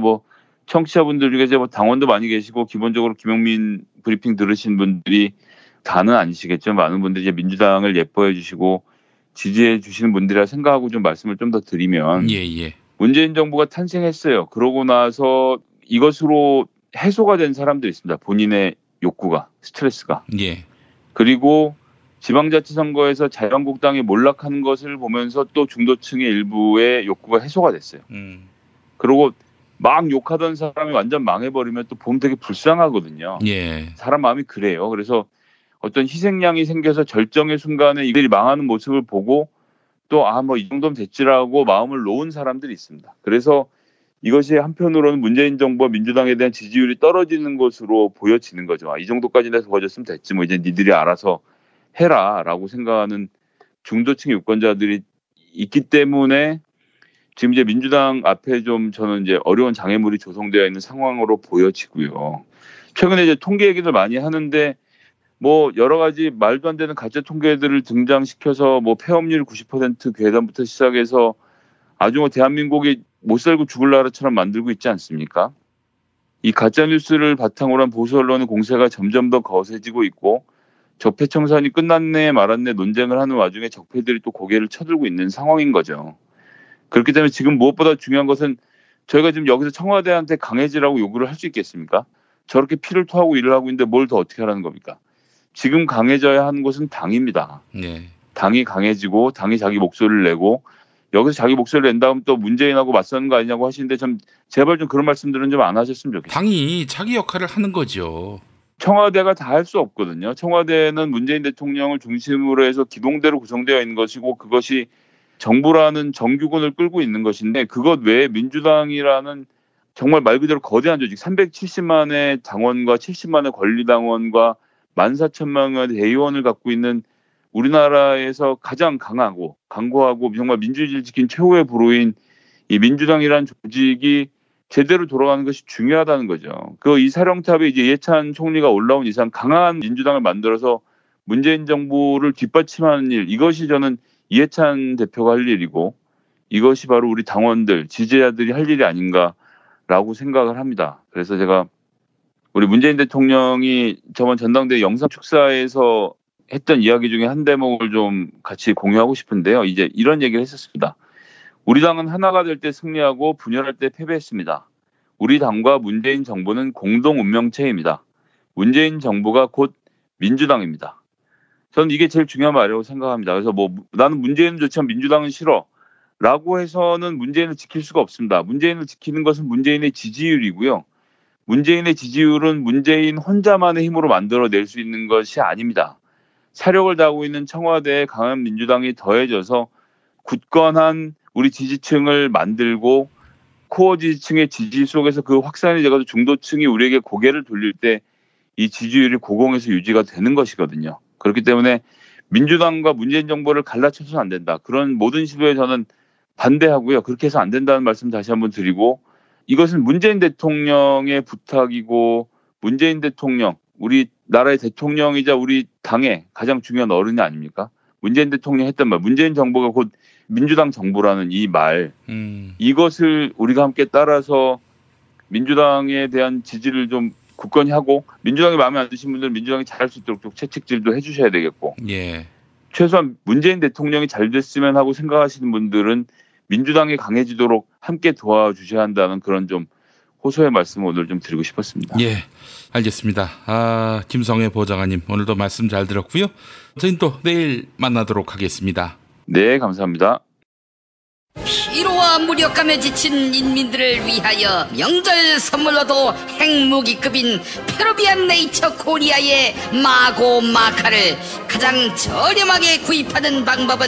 청취자분들 중에 이제 당원도 많이 계시고 기본적으로 김용민 브리핑 들으신 분들이 다는 아니시겠죠. 많은 분들이 이제 민주당을 예뻐해 주시고 지지해 주시는 분들이라 생각하고 좀 말씀을 좀 더 드리면 문재인 정부가 탄생했어요. 그러고 나서 이것으로 해소가 된 사람들이 있습니다. 본인의 욕구가, 스트레스가. 그리고 지방자치선거에서 자유한국당이 몰락하는 것을 보면서 또 중도층의 일부의 욕구가 해소가 됐어요. 그리고 막 욕하던 사람이 완전 망해버리면 또 보면 되게 불쌍하거든요. 사람 마음이 그래요. 그래서 어떤 희생양이 생겨서 절정의 순간에 이들이 망하는 모습을 보고 또 이 정도면 됐지라고 마음을 놓은 사람들이 있습니다. 그래서 이것이 한편으로는 문재인 정부와 민주당에 대한 지지율이 떨어지는 것으로 보여지는 거죠. 이 정도까지 내가 도와줬으면 됐지. 이제 니들이 알아서 해라라고 생각하는 중도층의 유권자들이 있기 때문에 지금 이제 민주당 앞에 좀 저는 이제 어려운 장애물이 조성되어 있는 상황으로 보여지고요. 최근에 이제 통계 얘기들 많이 하는데 여러 가지 말도 안 되는 가짜 통계들을 등장시켜서 폐업률 90% 괴담부터 시작해서 아주 대한민국이 못 살고 죽을 나라처럼 만들고 있지 않습니까? 이 가짜 뉴스를 바탕으로 한 보수 언론의 공세가 점점 더 거세지고 있고 적폐 청산이 끝났네 말았네 논쟁을 하는 와중에 적폐들이 또 고개를 쳐들고 있는 상황인 거죠. 그렇기 때문에 지금 무엇보다 중요한 것은 저희가 지금 여기서 청와대한테 강해지라고 요구를 할 수 있겠습니까? 저렇게 피를 토하고 일을 하고 있는데 뭘 더 어떻게 하라는 겁니까? 지금 강해져야 하는 것은 당입니다. 당이 강해지고 당이 자기 목소리를 내고 여기서 자기 목소리를 낸 다음 또 문재인하고 맞서는 거 아니냐고 하시는데 제발 좀 그런 말씀들은 좀 안 하셨으면 좋겠어요. 당이 자기 역할을 하는 거죠. 청와대가 다 할 수 없거든요. 청와대는 문재인 대통령을 중심으로 해서 기동대로 구성되어 있는 것이고 그것이 정부라는 정규군을 끌고 있는 것인데 그것 외에 민주당이라는 정말 말 그대로 거대한 조직 370만의 당원과 70만의 권리당원과 14,000명의 대의원을 갖고 있는 우리나라에서 가장 강하고 강고하고 정말 민주주의를 지킨 최후의 불호인 이 민주당이라는 조직이 제대로 돌아가는 것이 중요하다는 거죠. 이 사령탑에 이제 이해찬 총리가 올라온 이상 강한 민주당을 만들어서 문재인 정부를 뒷받침하는 일, 이것이 저는 이해찬 대표가 할 일이고 이것이 바로 우리 당원들, 지지자들이 할 일이 아닌가라고 생각을 합니다. 그래서 제가 우리 문재인 대통령이 저번 전당대회 영상 축사에서 했던 이야기 중에 한 대목을 좀 같이 공유하고 싶은데요. 이제 이런 얘기를 했었습니다. 우리 당은 하나가 될 때 승리하고 분열할 때 패배했습니다. 우리 당과 문재인 정부는 공동 운명체입니다. 문재인 정부가 곧 민주당입니다. 저는 이게 제일 중요한 말이라고 생각합니다. 그래서 나는 문재인은 좋지만 민주당은 싫어 라고 해서는 문재인을 지킬 수가 없습니다. 문재인을 지키는 것은 문재인의 지지율이고요. 문재인의 지지율은 문재인 혼자만의 힘으로 만들어낼 수 있는 것이 아닙니다. 사력을 다하고 있는 청와대의 강한 민주당이 더해져서 굳건한 우리 지지층을 만들고 코어 지지층의 지지 속에서 그 확산이 돼가지고 중도층이 우리에게 고개를 돌릴 때 이 지지율이 고공에서 유지가 되는 것이거든요. 그렇기 때문에 민주당과 문재인 정부를 갈라쳐서는 안 된다. 그런 모든 시도에 저는 반대하고요. 그렇게 해서 안 된다는 말씀 다시 한번 드리고, 이것은 문재인 대통령의 부탁이고 문재인 대통령, 우리 나라의 대통령이자 우리 당의 가장 중요한 어른이 아닙니까? 문재인 대통령이 했던 말, 문재인 정부가 곧 민주당 정부라는 이 말, 이것을 우리가 함께 따라서 민주당에 대한 지지를 좀 굳건히 하고, 민주당이 마음에 안 드신 분들은 민주당이 잘할 수 있도록 좀 채찍질도 해주셔야 되겠고, 예. 최소한 문재인 대통령이 잘 됐으면 하고 생각하시는 분들은 민주당이 강해지도록 함께 도와주셔야 한다는 그런 좀 호소의 말씀을 오늘 좀 드리고 싶었습니다. 예, 알겠습니다. 김성회 보좌관님, 오늘도 말씀 잘 들었고요. 저희는 또 내일 만나도록 하겠습니다. 네, 감사합니다. 피로와 무력감에 지친 인민들을 위하여 명절 선물로도 핵무기급인 페루비안 네이처 코리아의 마고 마카를 가장 저렴하게 구입하는 방법은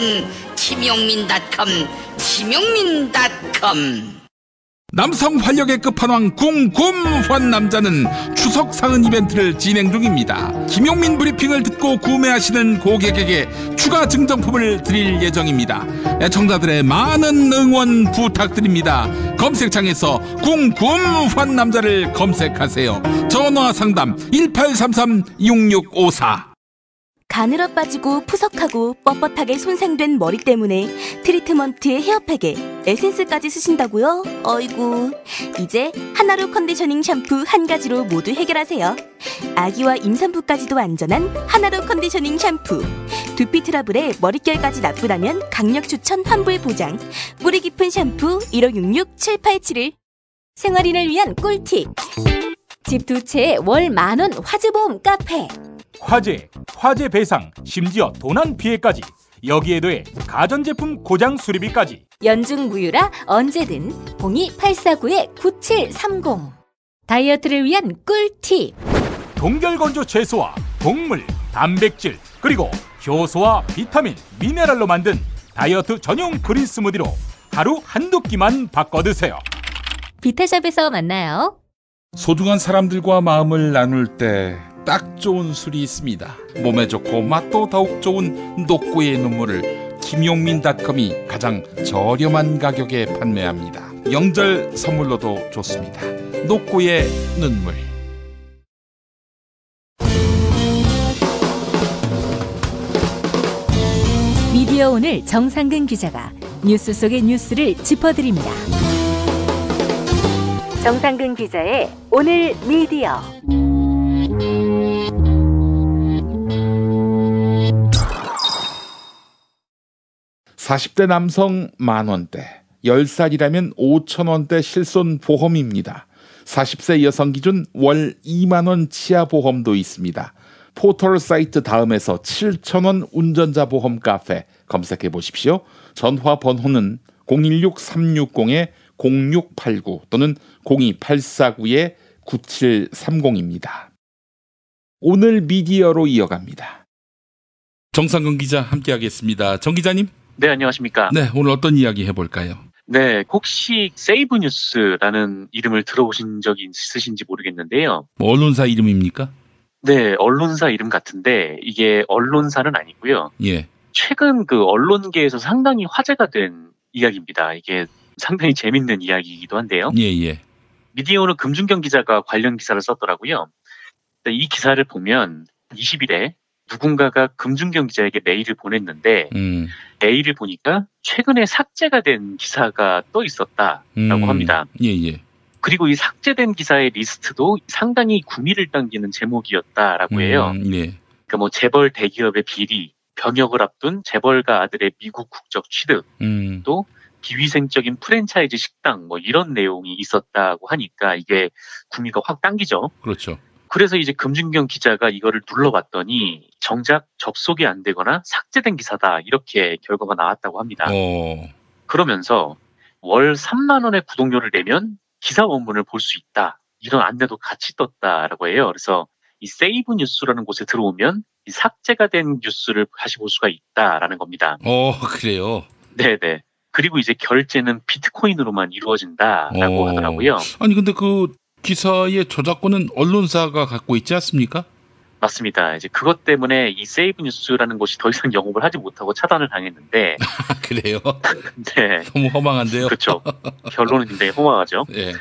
김용민닷컴. 남성 활력의 끝판왕 궁금환 남자는 추석 상은 이벤트를 진행 중입니다. 김용민 브리핑을 듣고 구매하시는 고객에게 추가 증정품을 드릴 예정입니다. 애청자들의 많은 응원 부탁드립니다. 검색창에서 궁금환 남자를 검색하세요. 전화 상담 1833-6654. 가늘어 빠지고 푸석하고 뻣뻣하게 손상된 머리 때문에 트리트먼트에 헤어팩에 에센스까지 쓰신다고요? 어이구, 이제 하나로 컨디셔닝 샴푸 한 가지로 모두 해결하세요. 아기와 임산부까지도 안전한 하나로 컨디셔닝 샴푸. 두피 트러블에 머릿결까지 나쁘다면 강력 추천 환불 보장. 뿌리 깊은 샴푸 1566-7871. 생활인을 위한 꿀팁. 집 두 채에 월 10,000원 화재보험 카페. 화재 배상, 심지어 도난 피해까지. 여기에 더해 가전제품 고장 수리비까지. 연중 무휴라 언제든 02-849-9730. 다이어트를 위한 꿀팁. 동결건조 채소와 곡물, 단백질, 그리고 효소와 비타민, 미네랄로 만든 다이어트 전용 그린 스무디로 하루 한두 끼만 바꿔 드세요. 비타샵에서 만나요. 소중한 사람들과 마음을 나눌 때 딱 좋은 술이 있습니다. 몸에 좋고 맛도 더욱 좋은 녹구의 눈물을 김용민닷컴이 가장 저렴한 가격에 판매합니다. 명절 선물로도 좋습니다. 녹구의 눈물. 미디어 오늘 정상근 기자가 뉴스 속의 뉴스를 짚어드립니다. 정상근 기자의 오늘 미디어. 40대 남성 10,000원대, 10살이라면 5,000원대 실손 보험입니다. 40세 여성 기준 월 2만원 치아 보험도 있습니다. 포털 사이트 다음에서 7,000원 운전자 보험 카페 검색해 보십시오. 전화 번호는 016-360-0689 또는 02-849-9730입니다. 오늘 미디어로 이어갑니다. 정상근 기자 함께하겠습니다. 정 기자님. 네, 안녕하십니까. 네, 오늘 어떤 이야기 해볼까요? 네, 혹시 세이브 뉴스라는 이름을 들어보신 적이 있으신지 모르겠는데요. 뭐 언론사 이름입니까? 네, 언론사 이름 같은데 이게 언론사는 아니고요. 예. 최근 그 언론계에서 상당히 화제가 된 이야기입니다. 이게 상당히 재밌는 이야기이기도 한데요. 예. 미디어오늘 금준경 기자가 관련 기사를 썼더라고요. 이 기사를 보면 20일에 누군가가 금준경 기자에게 메일을 보냈는데 메일을 보니까 최근에 삭제가 된 기사가 또 있었다라고 합니다. 예. 그리고 이 삭제된 기사의 리스트도 상당히 구미를 당기는 제목이었다라고 해요. 예. 그러니까 뭐 재벌 대기업의 비리, 병역을 앞둔 재벌가 아들의 미국 국적 취득, 또 비위생적인 프랜차이즈 식당 뭐 이런 내용이 있었다고 하니까 이게 구미가 확 당기죠. 그렇죠. 그래서 이제 금준경 기자가 이거를 눌러봤더니 정작 접속이 안 되거나 삭제된 기사다 이렇게 결과가 나왔다고 합니다. 그러면서 월 3만 원의 구독료를 내면 기사 원문을 볼 수 있다. 이런 안내도 같이 떴다라고 해요. 그래서 이 세이브 뉴스라는 곳에 들어오면 이 삭제가 된 뉴스를 다시 볼 수가 있다라는 겁니다. 그래요? 네네. 그리고 이제 결제는 비트코인으로만 이루어진다라고 하더라고요. 아니 근데 그 기사의 저작권은 언론사가 갖고 있지 않습니까? 맞습니다. 이제 그것 때문에 이 세이브 뉴스라는 곳이 더 이상 영업을 하지 못하고 차단을 당했는데. 그래요? 네. 너무 허망한데요? 그렇죠. 결론은 굉장히 허망하죠. 네.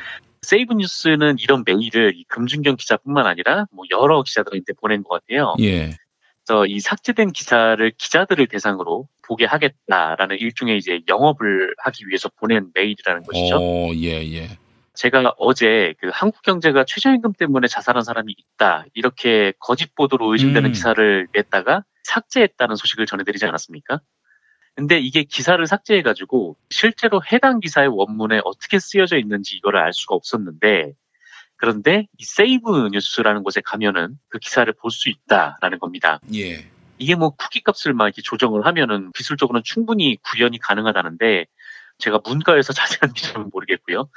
세이브 뉴스는 이런 메일을 이 금준경 기자뿐만 아니라 뭐 여러 기자들한테 보낸 것 같아요. 예. 그래서 이 삭제된 기사를 기자들을 대상으로 보게 하겠다라는 일종의 이제 영업을 하기 위해서 보낸 메일이라는 것이죠. 예. 제가 어제 그 한국경제가 최저임금 때문에 자살한 사람이 있다 이렇게 거짓 보도로 의심되는 기사를 냈다가 삭제했다는 소식을 전해드리지 않았습니까? 근데 이게 기사를 삭제해가지고 실제로 해당 기사의 원문에 어떻게 쓰여져 있는지 이거를 알 수가 없었는데, 그런데 이 세이브 뉴스라는 곳에 가면은 그 기사를 볼 수 있다라는 겁니다. 예. 이게 뭐 쿠키 값을 막 이렇게 조정을 하면은 기술적으로는 충분히 구현이 가능하다는데 제가 문과에서 자세한 기준은 모르겠고요.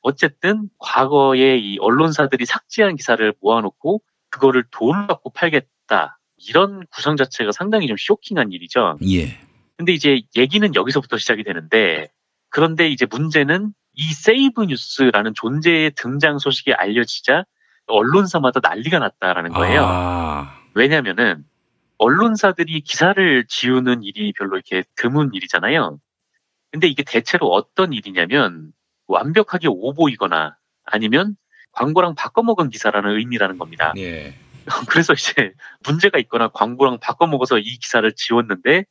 어쨌든 과거에 이 언론사들이 삭제한 기사를 모아놓고 그거를 돈을 받고 팔겠다. 이런 구성 자체가 상당히 좀 쇼킹한 일이죠. 예. 근데 이제 얘기는 여기서부터 시작이 되는데, 그런데 이제 문제는 이 세이브 뉴스라는 존재의 등장 소식이 알려지자 언론사마다 난리가 났다라는 거예요. 왜냐면은 언론사들이 기사를 지우는 일이 별로 이렇게 드문 일이잖아요. 근데 이게 대체로 어떤 일이냐면 완벽하게 오보이거나 아니면 광고랑 바꿔먹은 기사라는 의미라는 겁니다. 예. 그래서 이제 문제가 있거나 광고랑 바꿔먹어서 이 기사를 지웠는데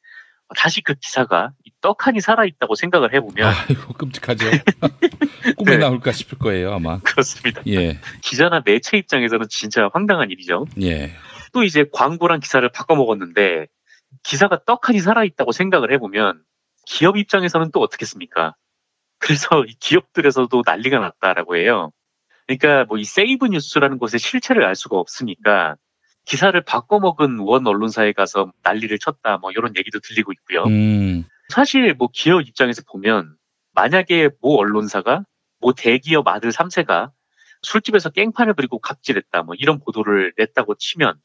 다시 그 기사가 떡하니 살아있다고 생각을 해보면. 아이고, 끔찍하죠. 꿈에 네. 나올까 싶을 거예요, 아마. 그렇습니다. 예. 기자나 매체 입장에서는 진짜 황당한 일이죠. 예. 또 이제 광고랑 기사를 바꿔먹었는데 기사가 떡하니 살아있다고 생각을 해보면 기업 입장에서는 또 어떻겠습니까? 그래서 이 기업들에서도 난리가 났다라고 해요. 그러니까 뭐 이 세이브 뉴스라는 곳의 실체를 알 수가 없으니까 기사를 바꿔먹은 원 언론사에 가서 난리를 쳤다 뭐 이런 얘기도 들리고 있고요. 사실 뭐 기업 입장에서 보면 만약에 모 언론사가 모 대기업 아들 3세가 술집에서 깽판을 부리고 갑질했다 뭐 이런 보도를 냈다고 치면,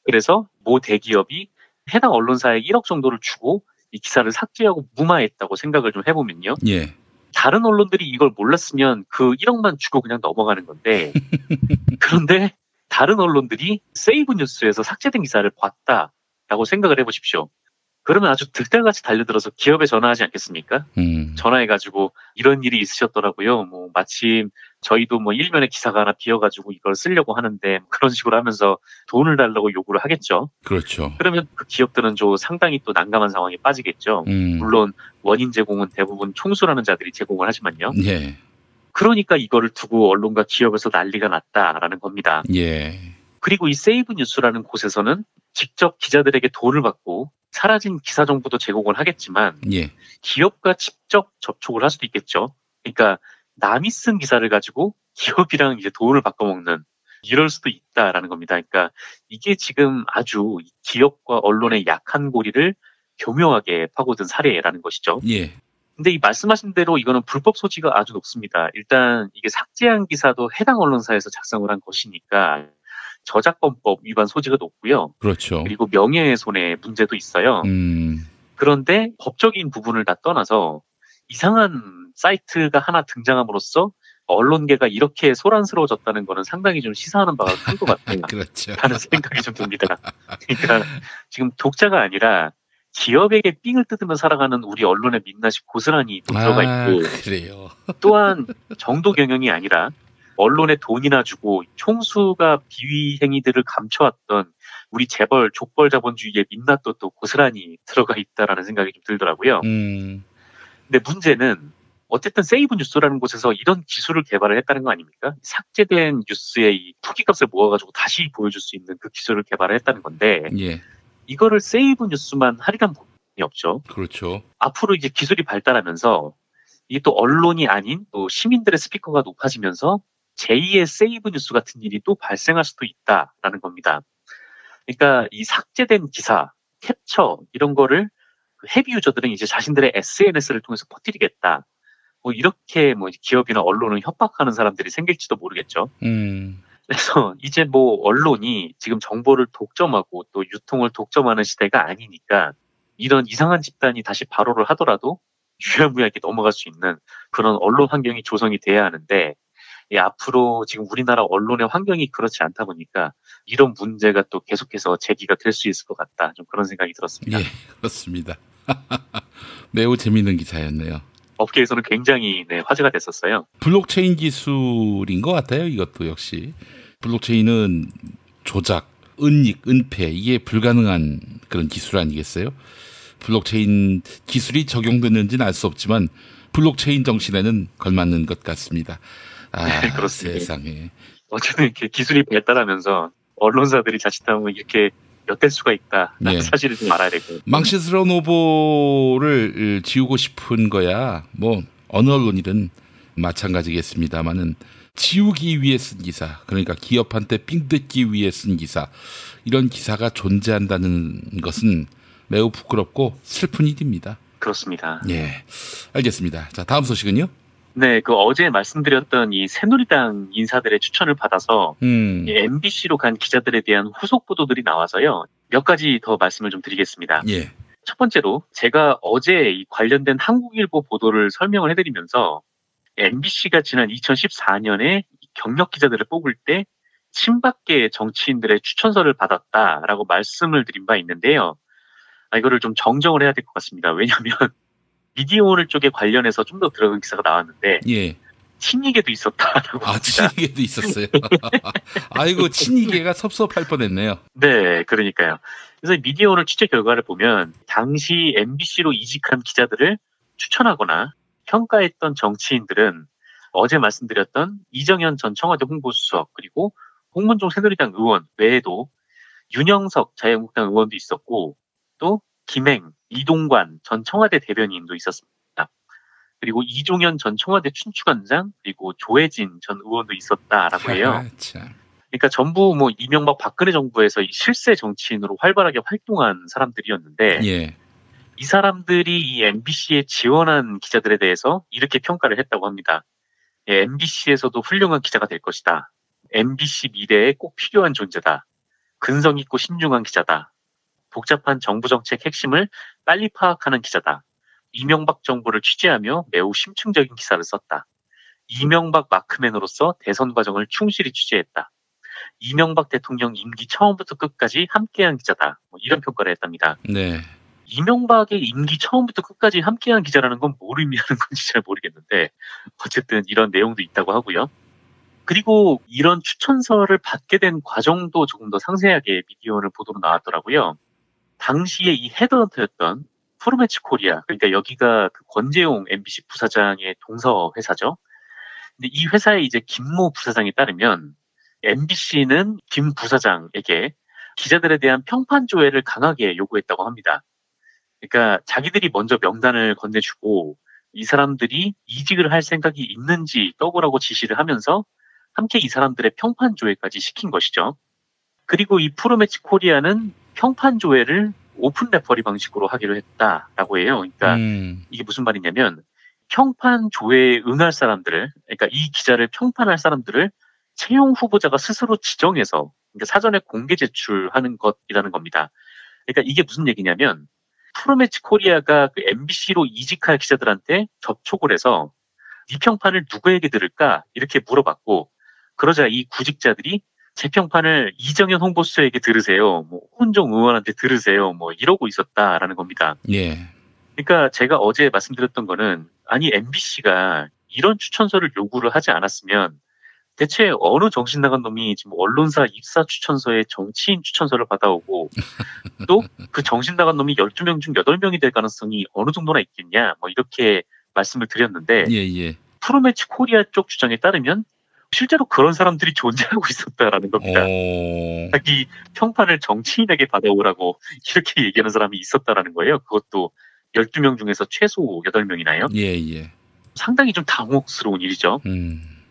그래서 모 대기업이 해당 언론사에 1억 정도를 주고 이 기사를 삭제하고 무마했다고 생각을 좀 해보면요. 예. 다른 언론들이 이걸 몰랐으면 그 1억만 주고 그냥 넘어가는 건데 그런데 다른 언론들이 세이브 뉴스에서 삭제된 기사를 봤다라고 생각을 해보십시오. 그러면 아주 득달같이 달려들어서 기업에 전화하지 않겠습니까? 전화해가지고 이런 일이 있으셨더라고요. 뭐 마침 저희도 뭐 일면에 기사가 하나 비어가지고 이걸 쓰려고 하는데 그런 식으로 하면서 돈을 달라고 요구를 하겠죠. 그렇죠. 그러면 그 기업들은 좀 상당히 또 난감한 상황에 빠지겠죠. 물론 원인 제공은 대부분 총수라는 자들이 제공을 하지만요. 예. 그러니까 이거를 두고 언론과 기업에서 난리가 났다라는 겁니다. 예. 그리고 이 세이브 뉴스라는 곳에서는 직접 기자들에게 돈을 받고 사라진 기사 정보도 제공을 하겠지만 예. 기업과 직접 접촉을 할 수도 있겠죠. 그러니까 남이 쓴 기사를 가지고 기업이랑 이제 돈을 바꿔먹는 이럴 수도 있다라는 겁니다. 그러니까 이게 지금 아주 기업과 언론의 약한 고리를 교묘하게 파고든 사례라는 것이죠. 예. 근데 이 말씀하신 대로 이거는 불법 소지가 아주 높습니다. 일단 이게 삭제한 기사도 해당 언론사에서 작성을 한 것이니까 저작권법 위반 소지가 높고요. 그렇죠. 그리고 명예훼손의 문제도 있어요. 그런데 법적인 부분을 다 떠나서 이상한 사이트가 하나 등장함으로써 언론계가 이렇게 소란스러워졌다는 거는 상당히 좀 시사하는 바가 큰 것 같아요. 그렇죠. 라는 생각이 좀 듭니다. 그러니까 지금 독자가 아니라 기업에게 삥을 뜯으며 살아가는 우리 언론의 민낯이 고스란히 또 들어가 있고, 그래요. 또한 정도 경영이 아니라 언론에 돈이나 주고 총수가 비위 행위들을 감춰왔던 우리 재벌 족벌 자본주의의 민낯도 또 고스란히 들어가 있다라는 생각이 좀 들더라고요. 근데 문제는 어쨌든 세이브 뉴스라는 곳에서 이런 기술을 개발을 했다는 거 아닙니까? 삭제된 뉴스의 이 후기값을 모아가지고 다시 보여줄 수 있는 그 기술을 개발을 했다는 건데, 예. 이거를 세이브 뉴스만 하리란 법이 없죠. 그렇죠. 앞으로 이제 기술이 발달하면서 이게 또 언론이 아닌 또 시민들의 스피커가 높아지면서 제2의 세이브 뉴스 같은 일이 또 발생할 수도 있다라는 겁니다. 그러니까 이 삭제된 기사, 캡처 이런 거를 헤비 유저들은 이제 자신들의 SNS를 통해서 퍼뜨리겠다. 뭐 이렇게 뭐 기업이나 언론을 협박하는 사람들이 생길지도 모르겠죠. 그래서 이제 뭐 언론이 지금 정보를 독점하고 또 유통을 독점하는 시대가 아니니까 이런 이상한 집단이 다시 발호를 하더라도 유야무야하게 넘어갈 수 있는 그런 언론 환경이 조성이 돼야 하는데, 앞으로 지금 우리나라 언론의 환경이 그렇지 않다 보니까 이런 문제가 또 계속해서 제기가 될 수 있을 것 같다. 좀 그런 생각이 들었습니다. 예, 그렇습니다. 매우 재미있는 기사였네요. 업계에서는 굉장히 화제가 됐었어요. 블록체인 기술인 것 같아요. 이것도 역시. 블록체인은 조작, 은닉, 은폐 이게 불가능한 그런 기술 아니겠어요? 블록체인 기술이 적용됐는지는 알 수 없지만 블록체인 정신에는 걸맞는 것 같습니다. 네, 그렇습니다. 세상에. 어쨌든 이렇게 기술이 발달하면서 언론사들이 자칫하면 이렇게 엿댈 수가 있다. 네. 사실을 좀 알아야 되고. 망신스러운 오보를 지우고 싶은 거야. 뭐 어느 언론이든 마찬가지겠습니다만은 지우기 위해 쓴 기사, 그러니까 기업한테 삥 뜯기 위해 쓴 기사, 이런 기사가 존재한다는 것은 매우 부끄럽고 슬픈 일입니다. 그렇습니다. 예, 알겠습니다. 자, 다음 소식은요? 네, 어제 말씀드렸던 이 새누리당 인사들의 추천을 받아서 MBC로 간 기자들에 대한 후속 보도들이 나와서요. 몇 가지 더 말씀을 좀 드리겠습니다. 예. 첫 번째로 제가 어제 이 관련된 한국일보 보도를 설명을 해드리면서 MBC가 지난 2014년에 경력 기자들을 뽑을 때 친박계 정치인들의 추천서를 받았다라고 말씀을 드린 바 있는데요. 이거를 좀 정정을 해야 될 것 같습니다. 왜냐하면 미디어오늘 쪽에 관련해서 좀 더 들어간 기사가 나왔는데 예. 친이계도 있었다라고 합니다. 친이계도 있었어요. 아이고, 친이계가 섭섭할 뻔했네요. 네, 그러니까요. 그래서 미디어오늘 취재 결과를 보면 당시 MBC로 이직한 기자들을 추천하거나 평가했던 정치인들은 어제 말씀드렸던 이정현 전 청와대 홍보수석 그리고 홍문종 새누리당 의원 외에도 윤영석 자유한국당 의원도 있었고 또 김행, 이동관 전 청와대 대변인도 있었습니다. 그리고 이종현 전 청와대 춘추관장 그리고 조혜진 전 의원도 있었다라고 해요. 그러니까 전부 이명박 박근혜 정부에서 이 실세 정치인으로 활발하게 활동한 사람들이었는데 예. 이 사람들이 이 MBC에 지원한 기자들에 대해서 이렇게 평가를 했다고 합니다. 예, MBC에서도 훌륭한 기자가 될 것이다. MBC 미래에 꼭 필요한 존재다. 근성 있고 신중한 기자다. 복잡한 정부 정책 핵심을 빨리 파악하는 기자다. 이명박 정부를 취재하며 매우 심층적인 기사를 썼다. 이명박 마크맨으로서 대선 과정을 충실히 취재했다. 이명박 대통령 임기 처음부터 끝까지 함께한 기자다. 이런 평가를 했답니다. 네. 이명박의 임기 처음부터 끝까지 함께한 기자라는 건 뭘 의미하는 건지 잘 모르겠는데 어쨌든 이런 내용도 있다고 하고요. 그리고 이런 추천서를 받게 된 과정도 조금 더 상세하게 미디어오늘 보도로 나왔더라고요. 당시에 이 헤드헌터였던 프로매치 코리아, 그러니까 여기가 그 권재용 MBC 부사장의 동서 회사죠. 근데 이 회사의 이제 김모 부사장에 따르면 MBC는 김 부사장에게 기자들에 대한 평판 조회를 강하게 요구했다고 합니다. 그러니까 자기들이 먼저 명단을 건네주고 이 사람들이 이직을 할 생각이 있는지 떠보라고 지시를 하면서 함께 이 사람들의 평판 조회까지 시킨 것이죠. 그리고 이 프로매치 코리아는 평판 조회를 오픈 레퍼리 방식으로 하기로 했다라고 해요. 그러니까 이게 무슨 말이냐면 평판 조회에 응할 사람들을, 그러니까 이 기자를 평판할 사람들을 채용 후보자가 스스로 지정해서 그러니까 사전에 공개 제출하는 것이라는 겁니다. 그러니까 이게 무슨 얘기냐면 프로매치 코리아가 그 MBC로 이직할 기자들한테 접촉을 해서 이 평판을 누구에게 들을까 이렇게 물어봤고 그러자 이 구직자들이 제 평판을 이정현 홍보수석에게 들으세요. 홍문종 의원한테 들으세요. 이러고 있었다라는 겁니다. 예. 그러니까 제가 어제 말씀드렸던 거는 아니 MBC가 이런 추천서를 요구를 하지 않았으면 대체 어느 정신 나간 놈이 지금 언론사 입사 추천서에 정치인 추천서를 받아오고 또 그 정신 나간 놈이 12명 중 8명이 될 가능성이 어느 정도나 있겠냐 이렇게 말씀을 드렸는데 예. 프로매치 코리아 쪽 주장에 따르면 실제로 그런 사람들이 존재하고 있었다라는 겁니다. 자기 평판을 정치인에게 받아오라고 이렇게 얘기하는 사람이 있었다라는 거예요. 그것도 12명 중에서 최소 8명이나요? 예. 상당히 좀 당혹스러운 일이죠.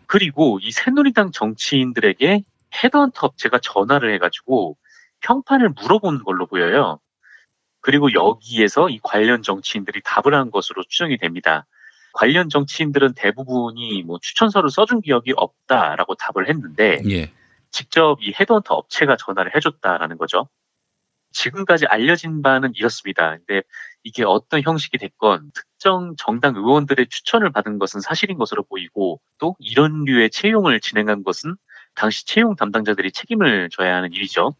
그리고 이 새누리당 정치인들에게 헤드헌터 업체가 전화를 해가지고 평판을 물어본 걸로 보여요. 그리고 여기에서 이 관련 정치인들이 답을 한 것으로 추정이 됩니다. 관련 정치인들은 대부분이 추천서를 써준 기억이 없다라고 답을 했는데 예. 직접 이 헤드헌터 업체가 전화를 해줬다라는 거죠. 지금까지 알려진 바는 이렇습니다. 근데 이게 어떤 형식이 됐건 특정 정당 의원들의 추천을 받은 것은 사실인 것으로 보이고 또 이런 류의 채용을 진행한 것은 당시 채용 담당자들이 책임을 져야 하는 일이죠.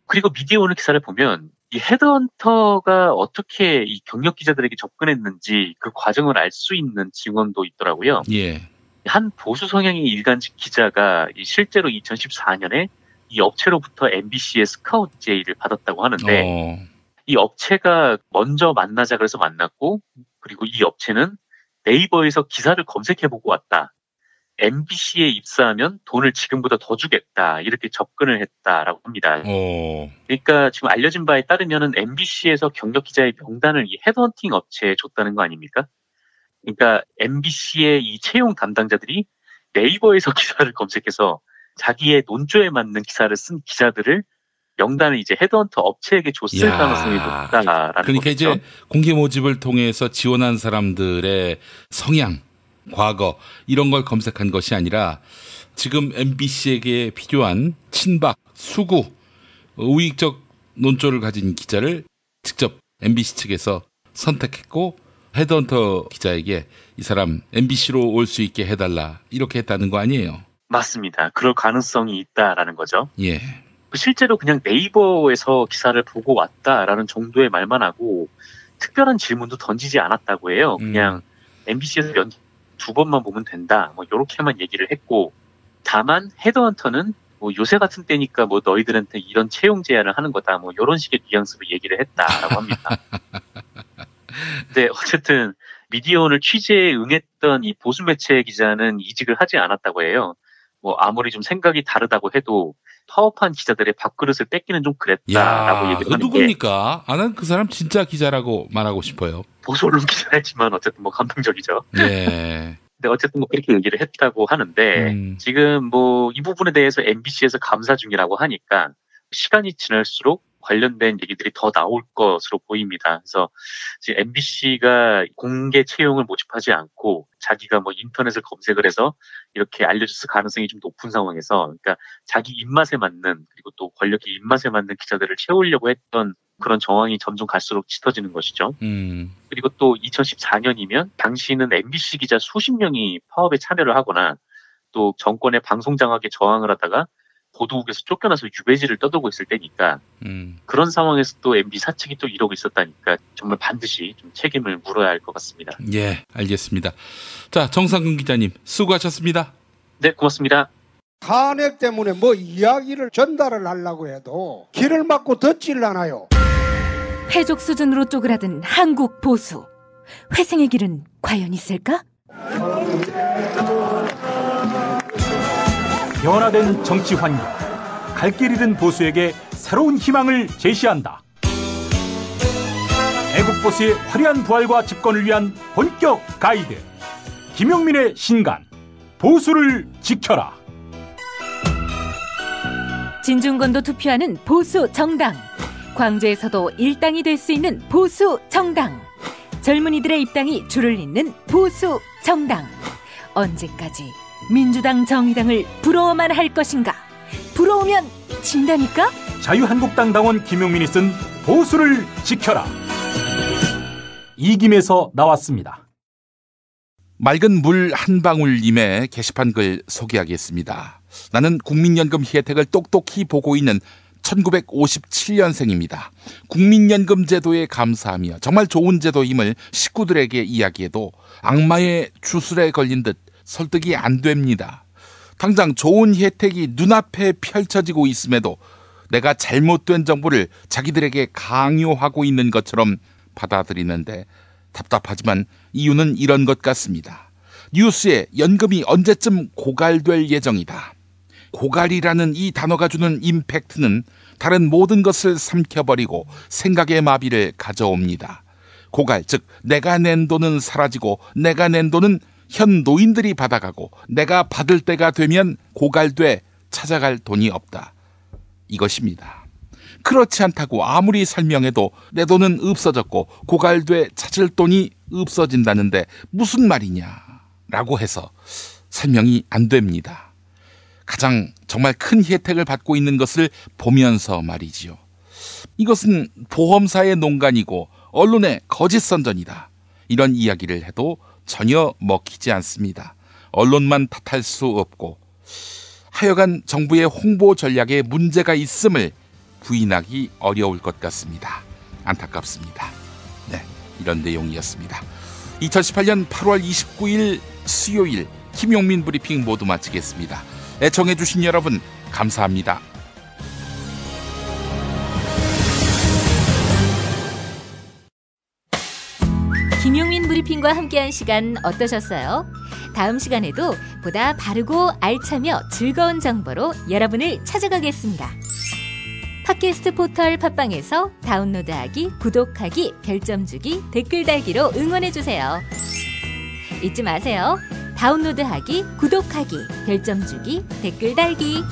그리고 미디어오늘 기사를 보면 이 헤드헌터가 어떻게 이 경력 기자들에게 접근했는지 그 과정을 알 수 있는 증언도 있더라고요. 예. 한 보수 성향의 일간지 기자가 실제로 2014년에 이 업체로부터 MBC의 스카우트 제의를 받았다고 하는데 이 업체가 먼저 만나자 그래서 만났고 그리고 이 업체는 네이버에서 기사를 검색해보고 왔다. MBC에 입사하면 돈을 지금보다 더 주겠다. 이렇게 접근을 했다라고 합니다. 그러니까 지금 알려진 바에 따르면은 MBC에서 경력 기자의 명단을 이 헤드헌팅 업체에 줬다는 거 아닙니까? 그러니까 MBC의 이 채용 담당자들이 네이버에서 기사를 검색해서 자기의 논조에 맞는 기사를 쓴 기자들을 명단을 이제 헤드헌터 업체에게 줬을 가능성이 높다라는 그러니까 거죠. 이제 공개 모집을 통해서 지원한 사람들의 성향, 과거 이런 걸 검색한 것이 아니라 지금 MBC에게 필요한 친박, 수구, 우익적 논조를 가진 기자를 직접 MBC 측에서 선택했고 헤드헌터 기자에게 이 사람 MBC로 올 수 있게 해달라 이렇게 했다는 거 아니에요? 맞습니다. 그럴 가능성이 있다라는 거죠. 예. 실제로 그냥 네이버에서 기사를 보고 왔다라는 정도의 말만 하고 특별한 질문도 던지지 않았다고 해요. 그냥 MBC에서 두 번만 보면 된다. 뭐 요렇게만 얘기를 했고 다만 헤드헌터는 뭐 요새 같은 때니까 뭐 너희들한테 이런 채용 제안을 하는 거다. 뭐 요런 식의 뉘앙스로 얘기를 했다라고 합니다. 근데 어쨌든 미디어오늘 취재에 응했던 이 보수 매체 기자는 이직을 하지 않았다고 해요. 뭐 아무리 좀 생각이 다르다고 해도 파업한 기자들의 밥그릇을 뺏기는 좀 그랬다라고 얘기를 하는 게 누굽니까? 나는 그 사람 진짜 기자라고 말하고 싶어요. 보수 언론 기자였지만 어쨌든 뭐 감동적이죠. 네. 근데 어쨌든 뭐 그렇게 얘기를 했다고 하는데 지금 뭐 이 부분에 대해서 MBC에서 감사 중이라고 하니까 시간이 지날수록 관련된 얘기들이 더 나올 것으로 보입니다. 그래서 지금 MBC가 공개 채용을 모집하지 않고 자기가 뭐 인터넷을 검색을 해서 이렇게 알려줬을 가능성이 좀 높은 상황에서 그러니까 자기 입맛에 맞는 그리고 또 권력의 입맛에 맞는 기자들을 채우려고 했던 그런 정황이 점점 갈수록 짙어지는 것이죠. 그리고 또 2014년이면 당시는 MBC 기자 수십 명이 파업에 참여를 하거나 또 정권의 방송 장악에 저항을 하다가 보도국에서 쫓겨나서 유배지를 떠들고 있을 때니까 그런 상황에서 또 MB 사측이 또 이러고 있었다니까 정말 반드시 좀 책임을 물어야 할 것 같습니다. 예, 알겠습니다. 자, 정상근 기자님 수고하셨습니다. 네, 고맙습니다. 탄핵 때문에 뭐 이야기를 전달을 하려고 해도 길을 막고 듣질 않아요. 패족 수준으로 쪼그라든 한국 보수. 회생의 길은 과연 있을까? 변화된 정치 환경, 갈 길 잃은 보수에게 새로운 희망을 제시한다. 애국 보수의 화려한 부활과 집권을 위한 본격 가이드, 김용민의 신간, 보수를 지켜라. 진중권도 투표하는 보수 정당, 광주에서도 일당이 될 수 있는 보수 정당, 젊은이들의 입당이 줄을 잇는 보수 정당. 언제까지 민주당 정의당을 부러워만 할 것인가? 부러우면 진다니까? 자유한국당 당원 김용민이 쓴 보수를 지켜라. 이김에서 나왔습니다. 맑은 물 한 방울님의 게시판 글 소개하겠습니다. 나는 국민연금 혜택을 똑똑히 보고 있는 1957년생입니다. 국민연금 제도에 감사하며 정말 좋은 제도임을 식구들에게 이야기해도 악마의 주술에 걸린 듯 설득이 안 됩니다. 당장 좋은 혜택이 눈앞에 펼쳐지고 있음에도 내가 잘못된 정보를 자기들에게 강요하고 있는 것처럼 받아들이는데 답답하지만 이유는 이런 것 같습니다. 뉴스에 연금이 언제쯤 고갈될 예정이다. 고갈이라는 이 단어가 주는 임팩트는 다른 모든 것을 삼켜버리고 생각의 마비를 가져옵니다. 고갈, 즉 내가 낸 돈은 사라지고 내가 낸 돈은 현 노인들이 받아가고 내가 받을 때가 되면 고갈돼 찾아갈 돈이 없다. 이것입니다. 그렇지 않다고 아무리 설명해도 내 돈은 없어졌고 고갈돼 찾을 돈이 없어진다는데 무슨 말이냐라고 해서 설명이 안 됩니다. 가장 정말 큰 혜택을 받고 있는 것을 보면서 말이지요. 이것은 보험사의 농간이고 언론의 거짓 선전이다. 이런 이야기를 해도 전혀 먹히지 않습니다. 언론만 탓할 수 없고 하여간 정부의 홍보 전략에 문제가 있음을 부인하기 어려울 것 같습니다. 안타깝습니다. 네, 이런 내용이었습니다. 2018년 8월 29일 수요일 김용민 브리핑 모두 마치겠습니다. 애청해주신 여러분 감사합니다. 김용민 브리핑과 함께한 시간 어떠셨어요? 다음 시간에도 보다 바르고 알차며 즐거운 정보로 여러분을 찾아가겠습니다. 팟캐스트 포털 팟빵에서 다운로드하기, 구독하기, 별점 주기, 댓글 달기로 응원해주세요. 잊지 마세요. 다운로드하기, 구독하기, 별점 주기, 댓글 달기.